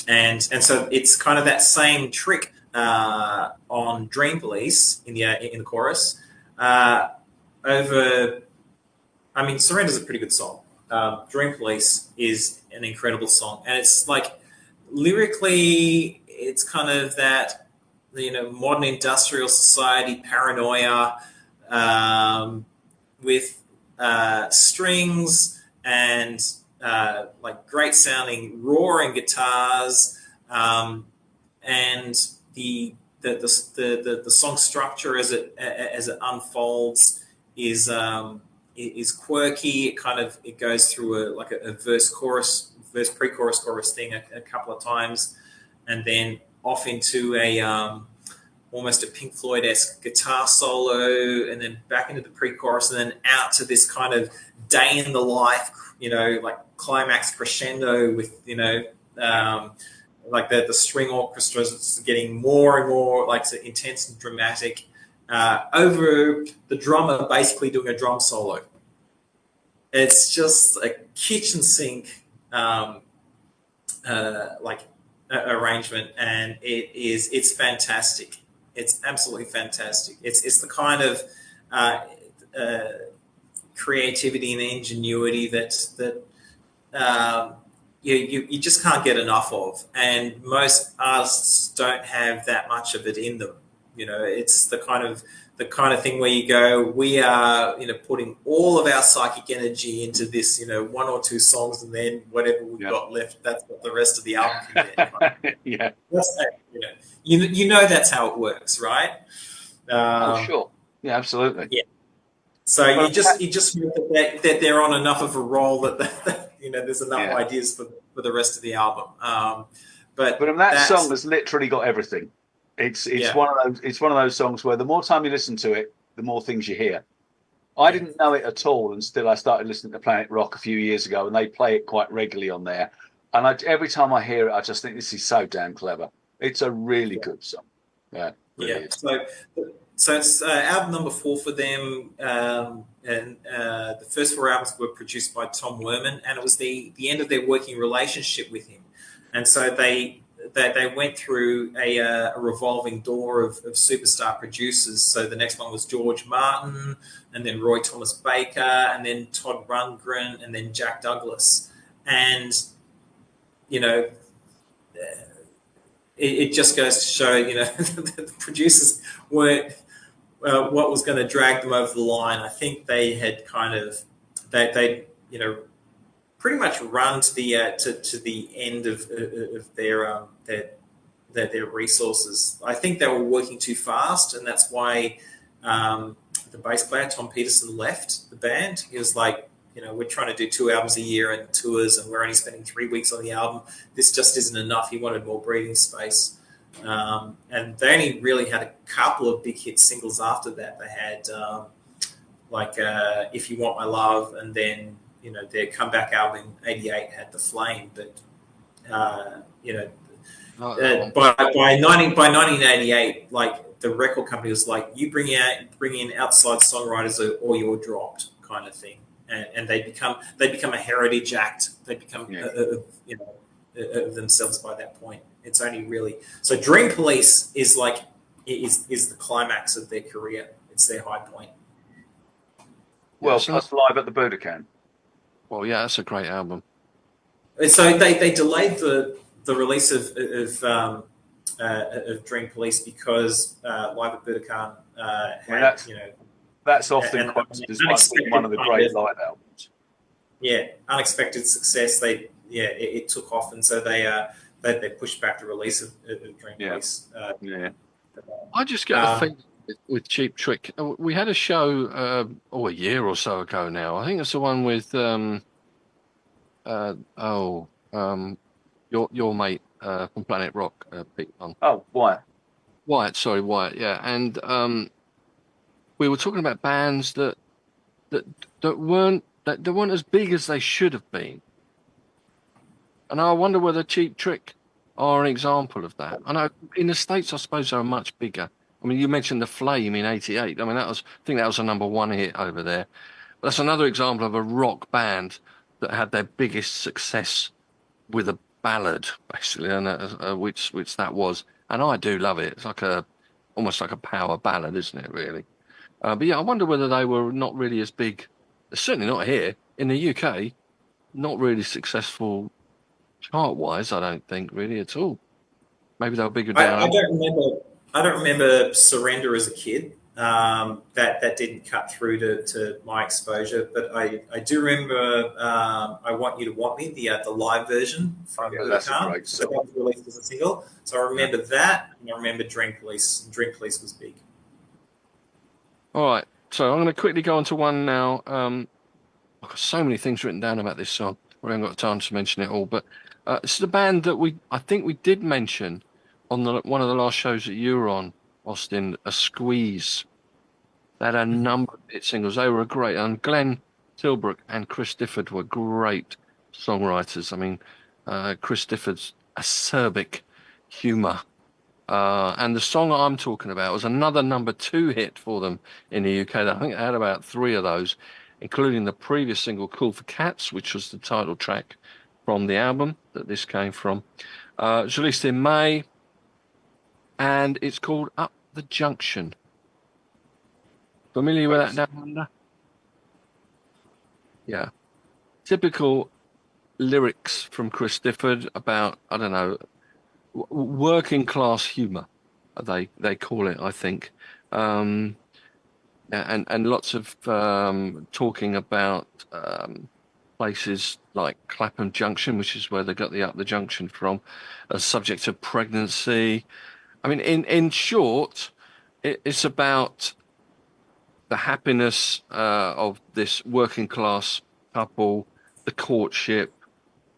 and so it's kind of that same trick on Dream Police in the chorus. Surrender's a pretty good song. Dream Police is an incredible song, and it's like lyrically, it's kind of that modern industrial society paranoia with strings and like great sounding roaring guitars, and the song structure as it unfolds is quirky. It goes through a verse pre-chorus chorus thing a couple of times, and then off into a almost a Pink Floyd-esque guitar solo, and then back into the pre-chorus, and then out to this kind of day in the life, like climax crescendo with, like the string orchestra is getting more and more like intense and dramatic, over the drummer basically doing a drum solo. It's just a kitchen sink arrangement, and it's fantastic. It's absolutely fantastic. It's the kind of creativity and ingenuity that you just can't get enough of, and most artists don't have that much of it in them. It's the kind of thing where you go, we are putting all of our psychic energy into this one or two songs, and then whatever we've got left, that's what the rest of the album can get. Yeah, that's how it works, right? Sure. Yeah, absolutely. Yeah. So you just hope that they're on enough of a roll that there's enough ideas for the rest of the album. But that song has literally got everything. It's one of those songs where the more time you listen to it, the more things you hear. I didn't know it at all until I started listening to Planet Rock a few years ago, and they play it quite regularly on there. And every time I hear it, I just think this is so damn clever. It's a really good song. Yeah. Really is. So So it's album number 4 for them, and the first 4 albums were produced by Tom Werman, and it was the end of their working relationship with him, and so they went through a revolving door of superstar producers. So the next one was George Martin, and then Roy Thomas Baker, and then Todd Rundgren, and then Jack Douglas, and you know. It just goes to show, the producers weren't what was going to drag them over the line. I think they had kind of they pretty much run to the end of their resources. I think they were working too fast, and that's why the bass player Tom Peterson left the band. He was like, we're trying to do 2 albums a year and tours, and we're only spending 3 weeks on the album. This just isn't enough. He wanted more breathing space. And they only really had a couple of big hit singles after that. They had If You Want My Love, and then, their comeback album in '88 had The Flame. But, by 1988, like, the record company was like, you bring in outside songwriters or you're dropped, kind of thing. And they become a heritage act. They become themselves by that point. It's only really so. Dream Police is the climax of their career. It's their high point. Well, plus Live at the Budokan. Well, yeah, that's a great album. So they delayed the release of Dream Police because Live at Budokan had That's often quoted as one of the great live albums. Yeah, unexpected success. It took off, and so they pushed back the release of Dream Police. I just get a thing with Cheap Trick. We had a show a year or so ago now. I think it's the one with your mate from Planet Rock, Pete. Wyatt. Wyatt, yeah, and we were talking about bands that weren't as big as they should have been, and I wonder whether Cheap Trick are an example of that. I know in the States, I suppose they're much bigger. I mean, you mentioned The Flame in '88. I mean, I think that was a number 1 hit over there. But that's another example of a rock band that had their biggest success with a ballad, basically, and which that was. And I do love it. It's almost like a power ballad, isn't it? Really. But yeah, I wonder whether they were not really as big. Certainly not here in the UK. Not really successful chart-wise. I don't think really at all. Maybe they were bigger down. I don't remember Surrender as a kid. That didn't cut through to my exposure, but I do remember I Want You to Want Me, the live version from that's a great song. So that was released as a single. So I remember that, and I remember Dream Police. Dream Police was big. All right, so I'm going to quickly go on to one now. I've got so many things written down about this song. We haven't got time to mention it all, but this is a band that I think we did mention on one of the last shows that you were on, Austin, a Squeeze. They had a number of hit singles. They were great. And Glenn Tilbrook and Chris Difford were great songwriters. I mean, Chris Difford's acerbic humour. And the song I'm talking about was another number 2 hit for them in the UK. I think they had about 3 of those, including the previous single, Cool for Cats, which was the title track from the album that this came from. It was released in May, and it's called Up the Junction. Familiar with that down under? Yeah. Typical lyrics from Chris Difford about, I don't know, working class humour, they call it, I think. And lots of talking about places like Clapham Junction, which is where they got the Up the Junction from, a subject of pregnancy. I mean, in short, it's about the happiness of this working class couple, the courtship,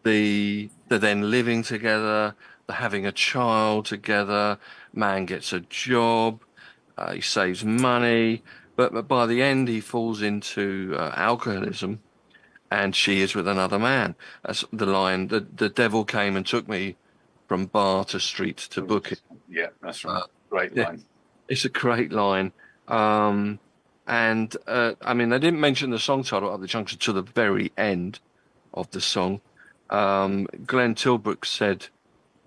the then living together, the having a child together. Man gets a job, he saves money, but by the end he falls into alcoholism, and she is with another man. That's the line. The devil came and took me from bar to street to booking. Yeah, that's right. Great line. It's a great line. And I mean, they didn't mention the song title at the junction to the very end of the song. Glenn Tilbrook said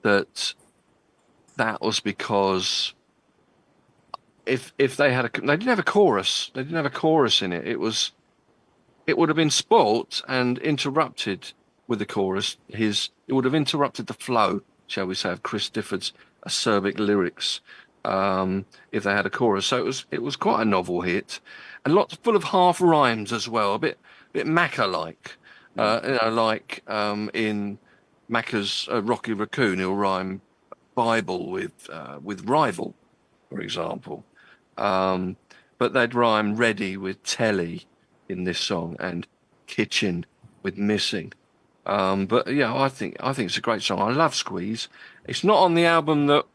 that was because if they didn't have a chorus, they didn't have a chorus in it. It would have been spoilt and interrupted with the chorus. It would have interrupted the flow, shall we say, of Chris Difford's acerbic lyrics. If they had a chorus, so it was quite a novel hit, and lots full of half rhymes as well, a bit Macca like, like in Macca's Rocky Raccoon, he'll rhyme Bible with rival, for example, but they'd rhyme ready with telly in this song and kitchen with missing. But yeah, I think it's a great song. I love Squeeze. It's not on the album that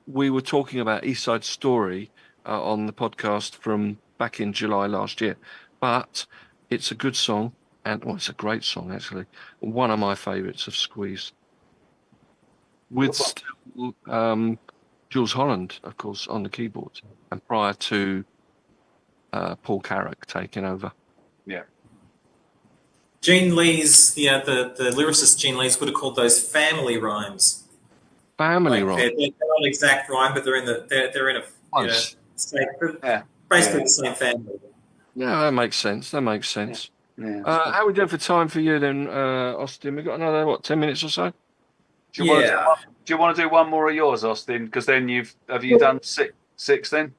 we were talking about, East Side Story, on the podcast from back in July last year, but it's a good song, and it's a great song actually. One of my favourites of Squeeze, with still, Jules Holland, of course, on the keyboard, and prior to Paul Carrack taking over. Yeah. Gene Lee's, the lyricist Gene Lee's would have called those family rhymes. Family rhyme. They're not exact rhyme, but they're in a basically the same family. Yeah, that makes sense. Yeah. How are we doing for time for you then, Austin? We've got another 10 minutes or so. Do you want to do one more of yours, Austin? Because then have you done six then?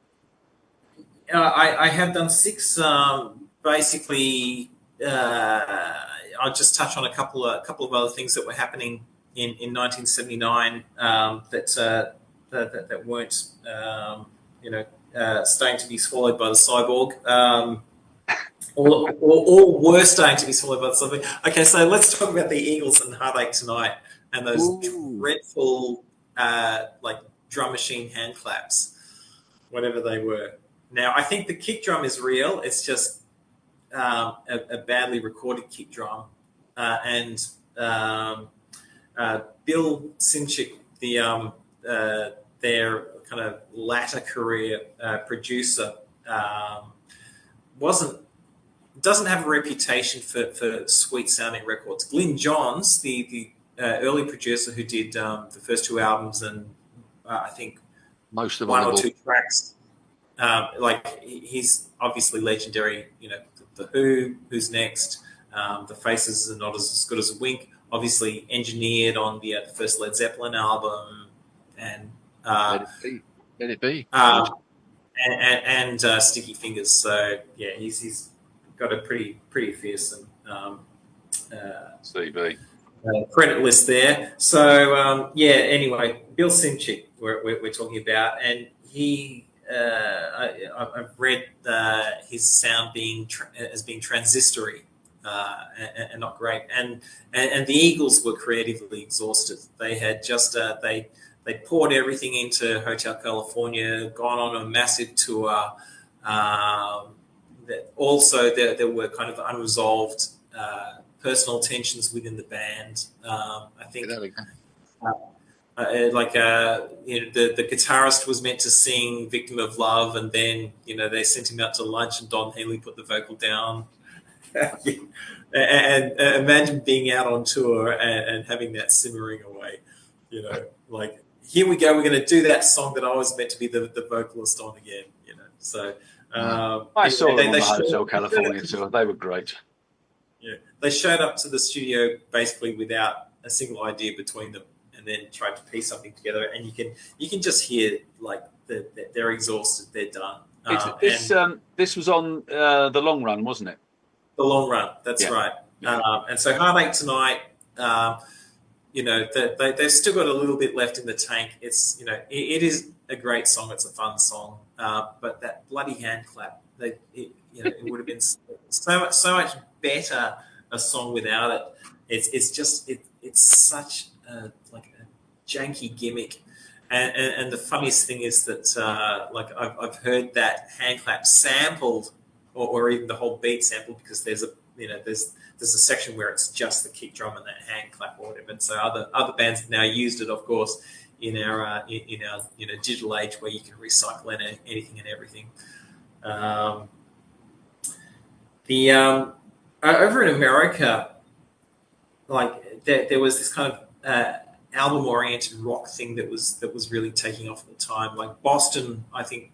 I have done 6. Basically, I'll just touch on a couple of other things that were happening in 1979 that weren't starting to be swallowed by the Cyborg. All were starting to be swallowed by the Cyborg. Okay, so let's talk about the Eagles and Heartache Tonight and those dreadful drum machine hand claps, whatever they were. Now, I think the kick drum is real. It's just a badly recorded kick drum, and Bill Sinchik, their kind of latter career producer, doesn't have a reputation for sweet sounding records. Glyn Johns, the early producer who did the first 2 albums and I think most of 1 or 2 tracks, he's obviously legendary. The Who, Who's Next, The Faces Are Not As Good As a Wink. Obviously engineered on the first Led Zeppelin album, and Let It Be, and Sticky Fingers. So yeah, he's got a pretty fearsome CB credit list there. So anyway, Bill Simchick we're talking about, and he I've read his sound as being transistory. And not great, and the Eagles were creatively exhausted. They had just they poured everything into Hotel California, gone on a massive tour. Also, there were kind of unresolved personal tensions within the band. I think the guitarist was meant to sing "Victim of Love," and then they sent him out to lunch, and Don Healy put the vocal down. And imagine being out on tour and having that simmering away, here we go, we're going to do that song that I was meant to be the vocalist on again, So I saw them on the Hotel California tour. They were great. Yeah, they showed up to the studio basically without a single idea between them, and then tried to piece something together. And you can just hear they're exhausted, they're done. This was on The Long Run, wasn't it? The Long Run, that's right. Yeah. And so Heartache Tonight, they've still got a little bit left in the tank. It's it is a great song. It's a fun song, but that bloody hand clap, it would have been so much better a song without it. It's such a janky gimmick. And the funniest thing is that I've heard that hand clap sampled, or even the whole beat sampled, because there's a section where it's just the kick drum and that hand clap or whatever. And so other bands have now used it, of course, in our digital age where you can recycle anything and everything. Um, the over in America, like there was this kind of album-oriented rock thing that was really taking off at the time. Like Boston, I think,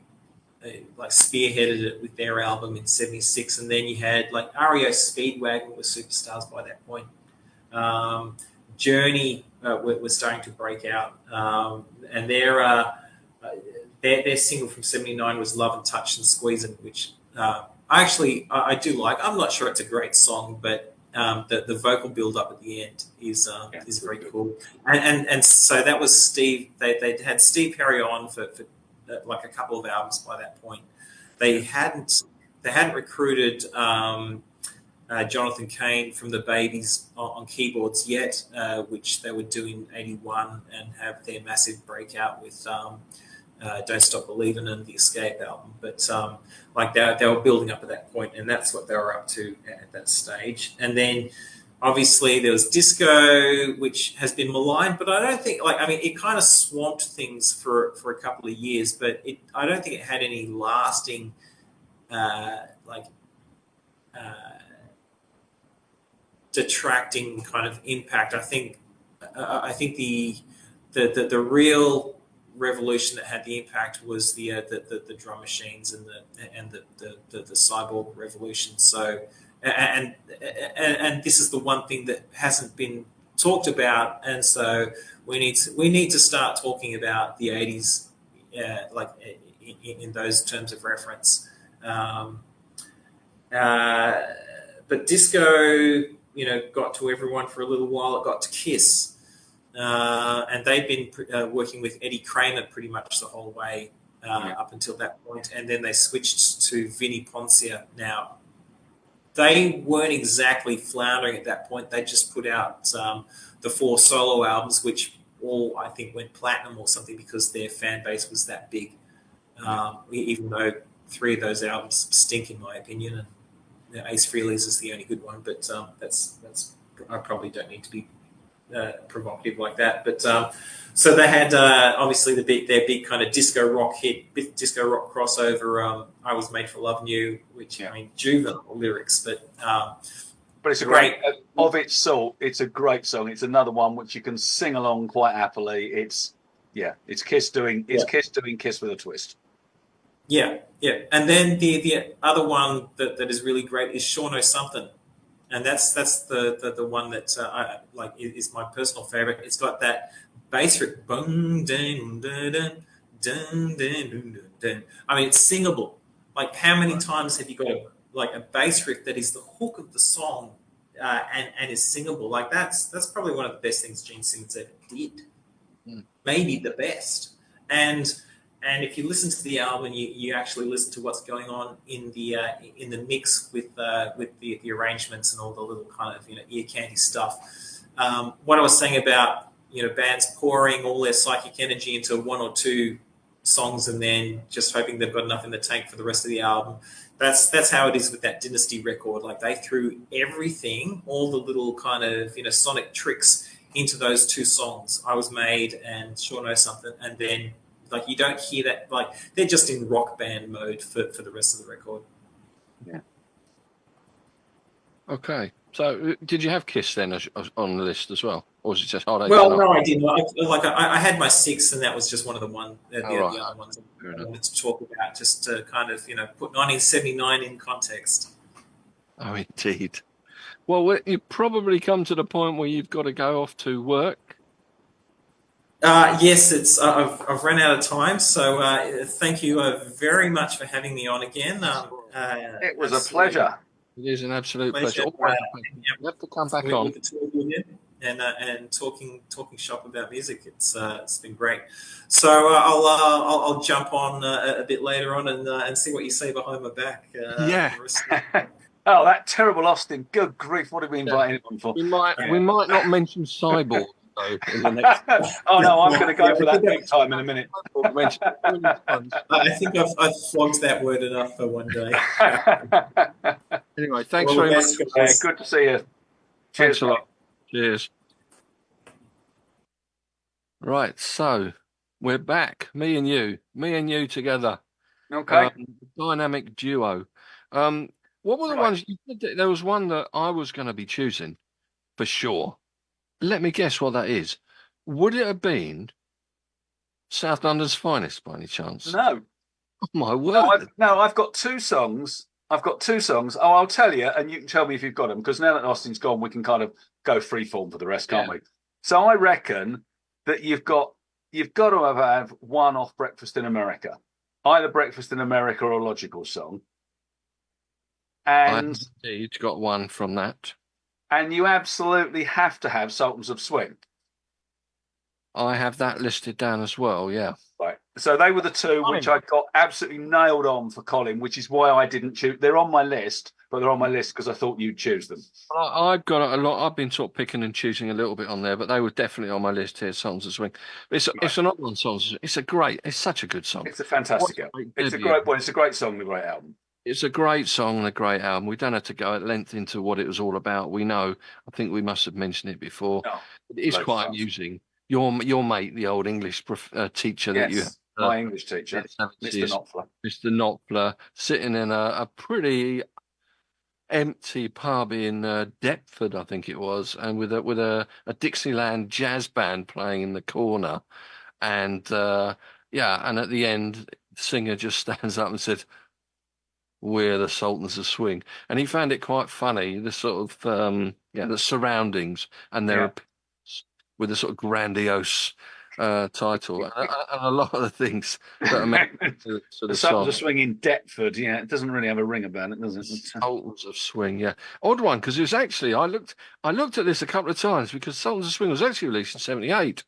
like spearheaded it with their album in '76, and then you had like REO Speedwagon was superstars by that point. Journey was starting to break out, and their single from '79 was "Love and Touch and Squeezing," which I do like. I'm not sure it's a great song, but the vocal build up at the end is very cool. And so that was Steve. They had Steve Perry on for like a couple of albums by that point. They hadn't recruited Jonathan Cain from the Babies on keyboards yet, which they would do in '81 and have their massive breakout with Don't Stop Believin' and the Escape album. But like they were building up at that point, and that's what they were up to at that stage. And then obviously there was disco, which has been maligned, but I don't think, it kind of swamped things for a couple of years, but I don't think it had any lasting detracting kind of impact. I think the real revolution that had the impact was the drum machines and the cyborg revolution. So and this is the one thing that hasn't been talked about, and so we need to start talking about the '80s in those terms of reference. But disco, got to everyone for a little while. It got to Kiss. And they'd been working with Eddie Kramer pretty much the whole way up until that point. And then they switched to Vinnie Poncia. Now, they weren't exactly floundering at that point. They just put out the 4 solo albums, which all, I think, went platinum or something because their fan base was that big. Even though 3 of those albums stink, in my opinion. And Ace Frehley's is the only good one, but that's I probably don't need to be provocative like that. But so they had obviously their big kind of disco rock hit, disco rock crossover. I Was Made for Loving You, which juvenile lyrics, but it's a great of its sort. It's a great song. It's another one which you can sing along quite happily. It's Kiss doing Kiss with a twist. Yeah. And then the other one that is really great is Sure Know Something. And that's the one that I like is my personal favorite. It's got that bass riff. Bum, dun, dun, dun, dun, dun, dun, dun. It's singable. Like, how many times have you got a bass riff that is the hook of the song and is singable? Like, that's probably one of the best things Gene Simmons ever did. Maybe the best. And if you listen to the album, you actually listen to what's going on in the mix with the arrangements and all the little kind of ear candy stuff. What I was saying about bands pouring all their psychic energy into 1 or 2 songs and then just hoping they've got enough in the tank for the rest of the album. That's how it is with that Dynasty record. Like, they threw everything, all the little kind of sonic tricks into those 2 songs, I Was Made and Sure Know Something, and then. Like, you don't hear that. Like, they're just in rock band mode for the rest of the record. Yeah. Okay. So, did you have Kiss then on the list as well, or was it just Hard Eight? Well, no, I didn't. I had my 6, and that was just one of the other ones I wanted to talk about, just to kind of put 1979 in context. Oh, indeed. Well, you probably come to the point where you've got to go off to work. Yes, I've run out of time, so thank you very much for having me on again. It was a pleasure. It is an absolute pleasure. You have to come back on and talking shop about music. It's been great. So I'll jump on a bit later on and see what you say behind my back. Oh, that terrible Austin! Good grief! What did we invite him for? We might not mention Cyborg. In the next... Oh no, I'm going to go for that big time in a minute. I think I've flogged that word enough for one day. Anyway, thanks very much. Good to see you. Cheers a lot. Cheers. Right, so we're back. Me and you together. Okay. Dynamic duo. What were the Right. ones? There was one that I was going to be choosing for sure. Let me guess what that is. Would it have been South London's Finest by any chance? No. Oh, my No, word. I've got two songs. I've got two songs. Oh, I'll tell you, and you can tell me if you've got them, because now that Austin's gone, we can kind of go freeform for the rest, can't Yeah. we? So I reckon that you've got to have one off Breakfast in America, either Breakfast in America or Logical Song, I and indeed got one from that. you absolutely have to have Sultans of Swing. I have that listed down as well. Yeah. Right. So they were the two which I got absolutely nailed on for Colin, which is why I didn't choose. They're on my list, but they're on my list because I thought you'd choose them. I've got a lot. I've been sort of picking and choosing a little bit on there, but they were definitely on my list here. Songs of Swing. It's an odd one. Songs. Of Swing. It's such a good song. It's a fantastic album. It's a great song and a great album. It's a great song and a great album. We don't have to go at length into what it was all about. We know. I think we must have mentioned it before. Oh, It is quite amusing. Your mate, the old English teacher that you had, my English teacher, Mr. Knopfler. Mr. Knopfler, sitting in a pretty empty pub in Deptford, I think it was, and with a Dixieland jazz band playing in the corner, and and at the end, the singer just stands up and said, "We're the Sultans of Swing," and he found it quite funny, the sort of the surroundings and their appearance with a sort of grandiose title, and a lot of the things that are meant to the Sultans song. of Swing in Deptford, it doesn't really have a ring about it, does it? Sultans of Swing, yeah, odd one because it was actually I looked at this a couple of times because Sultans of Swing was actually released in '78.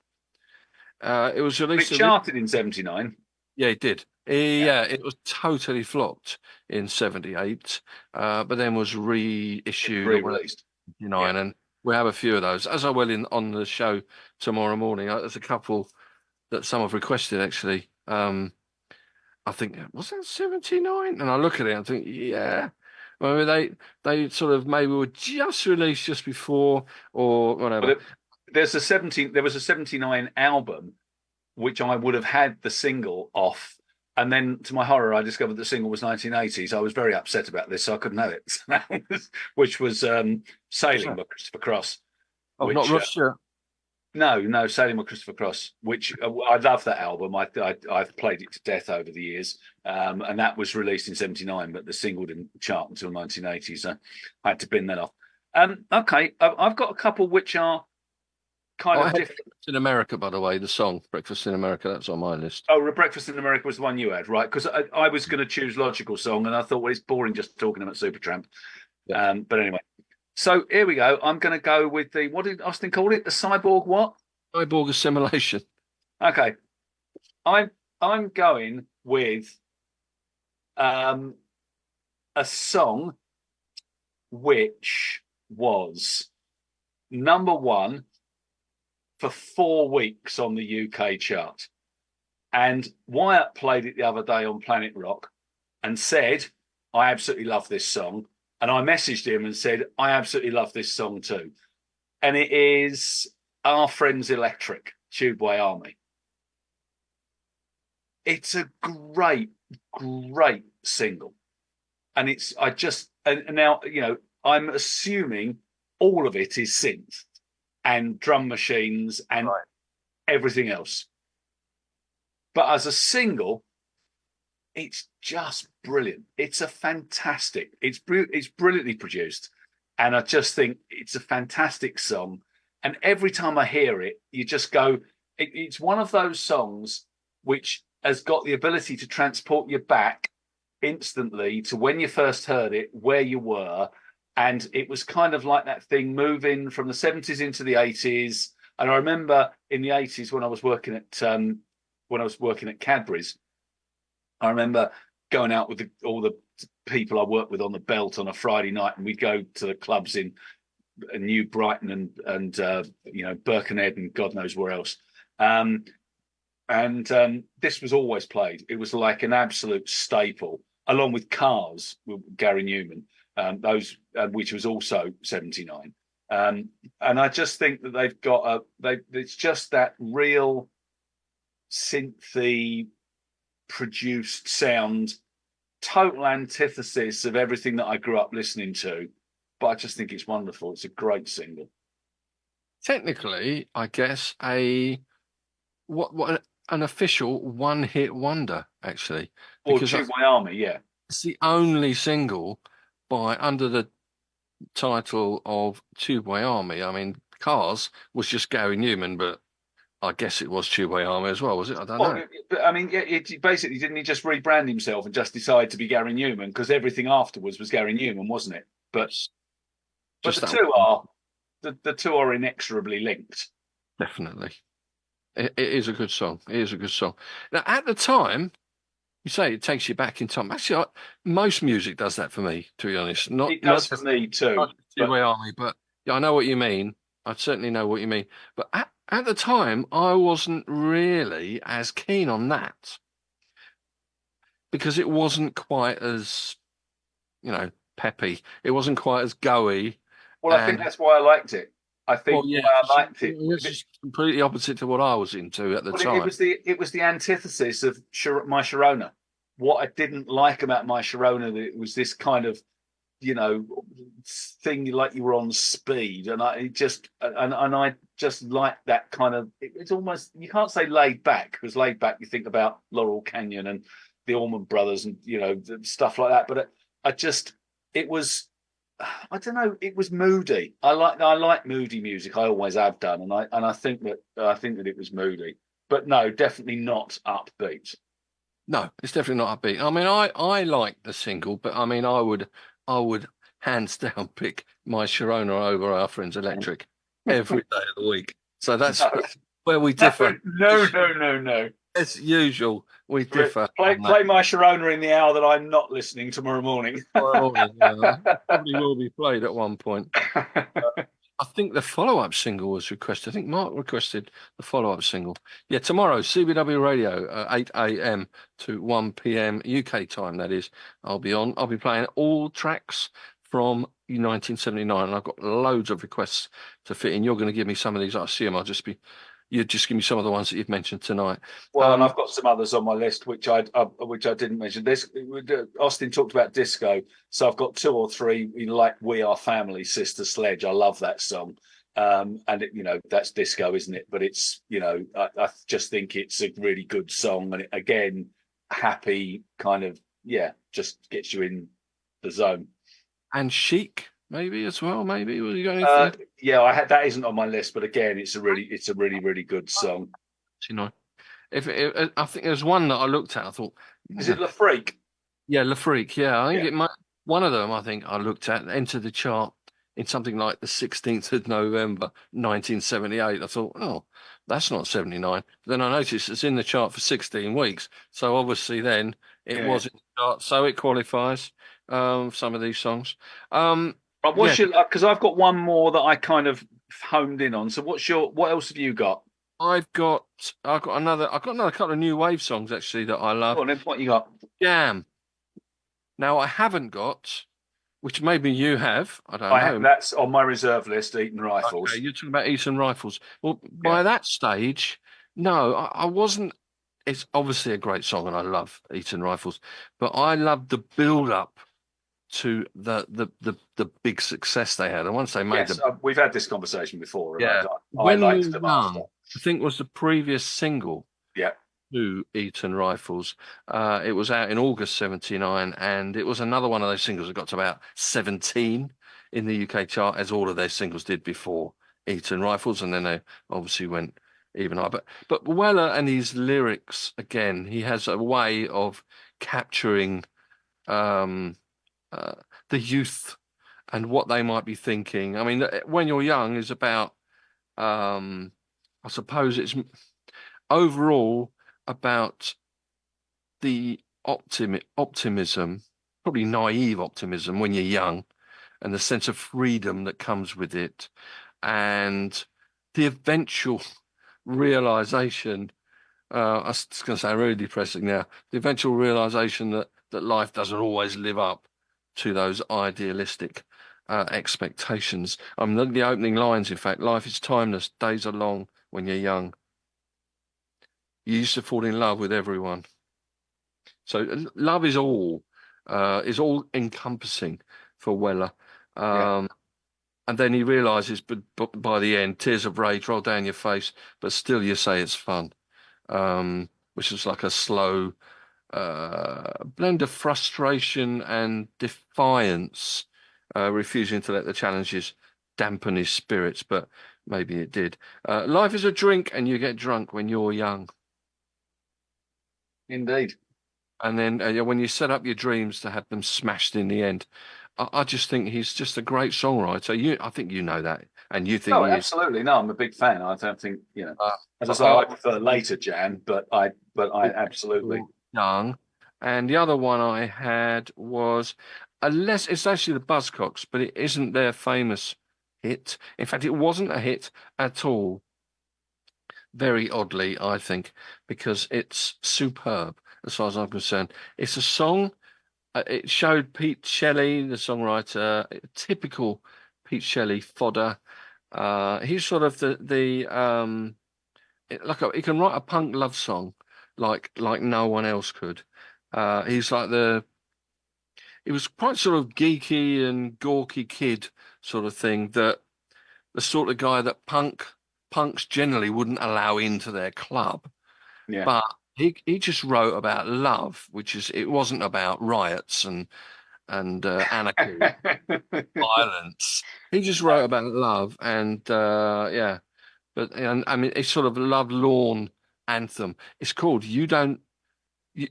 It was released. It charted in '79. Yeah, it did. Yeah, it was totally flopped in '78, but then was reissued Re-released. And we have a few of those, as I will on the show tomorrow morning. There's a couple that some have requested actually. I think was that '79, and I look at it and think, yeah, maybe they sort of maybe were just released just before or whatever. There was a '79 album which I would have had the single off. And then, to my horror, I discovered the single was 1980s. I was very upset about this, so I couldn't have it. Which was Sailing by Christopher Cross. Oh, not Russia. No, Sailing by Christopher Cross, which I love that album. I've played it to death over the years. And that was released in '79, but the single didn't chart until 1980. So I had to bin that off. Okay, I've got a couple which are kind of different. In America, by the way, the song Breakfast in America, that's on my list. Oh, Breakfast in America was the one you had, right? Because I was going to choose Logical Song, and I thought, well, it's boring just talking about Supertramp. Yeah. But anyway, so here we go. I'm going to go with what did Austin call it? The Cyborg what? Cyborg Assimilation. Okay. I'm going with a song which was number one for 4 weeks on the UK chart. And Wyatt played it the other day on Planet Rock and said, I absolutely love this song. And I messaged him and said, I absolutely love this song too. And it is Our Friends Electric, Tubeway Army. It's a great, great single. And now, I'm assuming all of it is synth and drum machines and everything else. But as a single, it's just brilliant. It's brilliantly produced. And I just think it's a fantastic song. And every time I hear it, you just go, it's one of those songs which has got the ability to transport you back instantly to when you first heard it, where you were. And it was kind of like that thing moving from the 70s into the 80s. And I remember in the 80s when I was working at Cadbury's, I remember going out with all the people I worked with on the belt on a Friday night, and we'd go to the clubs in New Brighton and Birkenhead and God knows where else. This was always played. It was like an absolute staple, along with Cars with Gary Newman. Which was also '79, and I just think that they've got it's just that real synthy produced sound, total antithesis of everything that I grew up listening to. But I just think it's wonderful. It's a great single. Technically, I guess what an official one-hit wonder, actually, Or because Chew My Army, yeah. it's the only single by under the title of Tubeway Army. I mean, Cars was just Gary Newman, but I guess it was Tubeway Army as well, was it? I don't know. But I mean, it basically didn't he just rebrand himself and just decide to be Gary Newman because everything afterwards was Gary Newman, wasn't it? But Just the that two one. are the two are inexorably linked. Definitely. It is a good song. It is a good song. Now, at the time, you say it takes you back in time. Actually, most music does that for me, to be honest. It does for me too. Not Tubeway Army, but yeah, I know what you mean. I certainly know what you mean. But at the time, I wasn't really as keen on that because it wasn't quite as, peppy. It wasn't quite as goey. Well, I think that's why I liked it. I think Well, yeah, why I liked it. It was just completely opposite to what I was into at the time. It was the antithesis of My Sharona. What I didn't like about My Sharona, it was this kind of, thing like you were on speed, and I just like that kind of. It's almost, you can't say laid back, because laid back you think about Laurel Canyon and the Allman Brothers and stuff like that. But it was. I don't know. It was moody. I like moody music. I always have done, and I think that it was moody, but no, definitely not upbeat. No, it's definitely not upbeat. I mean, I like the single, but I mean, I would hands down pick My Sharona over Our Friends Electric every day of the week. So that's where we differ. No. As usual, we differ. Play My Sharona in the hour that I'm not listening tomorrow morning. Probably will be played at one point. I think the follow-up single was requested. I think Mark requested the follow-up single. Yeah, tomorrow, CBW Radio, 8 a.m. to 1 p.m. UK time, that is. I'll be playing all tracks from 1979, and I've got loads of requests to fit in. You're going to give me some of these. I assume you just give me some of the ones that you've mentioned tonight. Well, and I've got some others on my list which I didn't mention. Austin talked about disco, so I've got 2 or 3 like We Are Family, Sister Sledge. I love that song, and that's disco, isn't it? But it's I just think it's a really good song, and again, happy kind of just gets you in the zone. And Chic. Maybe as well. Maybe was you got anything? I had that. Isn't on my list, but again, it's a really good song. I think there's one that I looked at. I thought, is it La Freak? Yeah, La Freak. Yeah, I think it might. One of them, I think I looked at, entered the chart in something like the 16th of November, 1978. I thought, oh, that's not 79. Then I noticed it's in the chart for 16 weeks. So obviously, then it was in the chart, so it qualifies. Some of these songs. Because I've got one more that I kind of honed in on. So what else have you got? I've got another couple of new wave songs actually that I love. Go on, then, what you got? Jam. Now I haven't got, which maybe you have. I don't know. That's on my reserve list. Eton Rifles. Okay, you're talking about Eton Rifles. Well, by that stage, no, I wasn't. It's obviously a great song, and I love Eton Rifles, but I love the build-up to the big success they had, and once they made we've had this conversation before. Yeah, I liked them after. I think was the previous single. Yeah. To Eton Rifles. It was out in August '79, and it was another one of those singles that got to about 17 in the UK chart, as all of their singles did before Eton Rifles, and then they obviously went even higher. But Weller and his lyrics, again, he has a way of capturing the youth and what they might be thinking. I mean, When You're Young is about, I suppose it's overall about the optimism, probably naive optimism when you're young, and the sense of freedom that comes with it, and the eventual realization. I was going to say really depressing now. The eventual realization that life doesn't always live up to those idealistic expectations. The opening lines, in fact, life is timeless, days are long when you're young. You used to fall in love with everyone. So love is all encompassing for Weller. And then he realizes, but by the end, tears of rage roll down your face, but still you say it's fun, which is like a slow blend of frustration and defiance, refusing to let the challenges dampen his spirits, but maybe it did. Life is a drink, and you get drunk when you're young. Indeed. And then when you set up your dreams to have them smashed in the end, I just think he's just a great songwriter. I think you know that, and you think No, he is. absolutely. No, I'm a big fan. I don't think, as I say, I prefer later Jan, but I absolutely. Young. And the other one I had was it's actually the Buzzcocks, but it isn't their famous hit. In fact, it wasn't a hit at all. Very oddly, I think, because it's superb as far as I'm concerned. It's a song. It showed Pete Shelley, the songwriter, typical Pete Shelley fodder. He's sort of he can write a punk love song like no one else could. He's like he was quite sort of geeky and gawky kid sort of thing, that the sort of guy that punks generally wouldn't allow into their club. Yeah. But he just wrote about love, it wasn't about riots and anarchy, violence. He just wrote about love, and But I mean, it's sort of a love-lorn anthem. It's called "You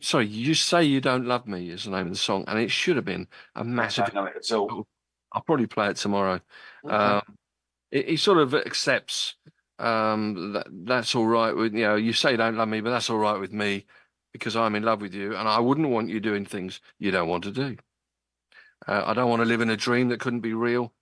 Say You Don't Love Me" is the name of the song, and it should have been a massive. I don't know it at all. I'll probably play it tomorrow. Okay. He sort of accepts that's all right with you say you don't love me, but that's all right with me because I'm in love with you, and I wouldn't want you doing things you don't want to do. I don't want to live in a dream that couldn't be real.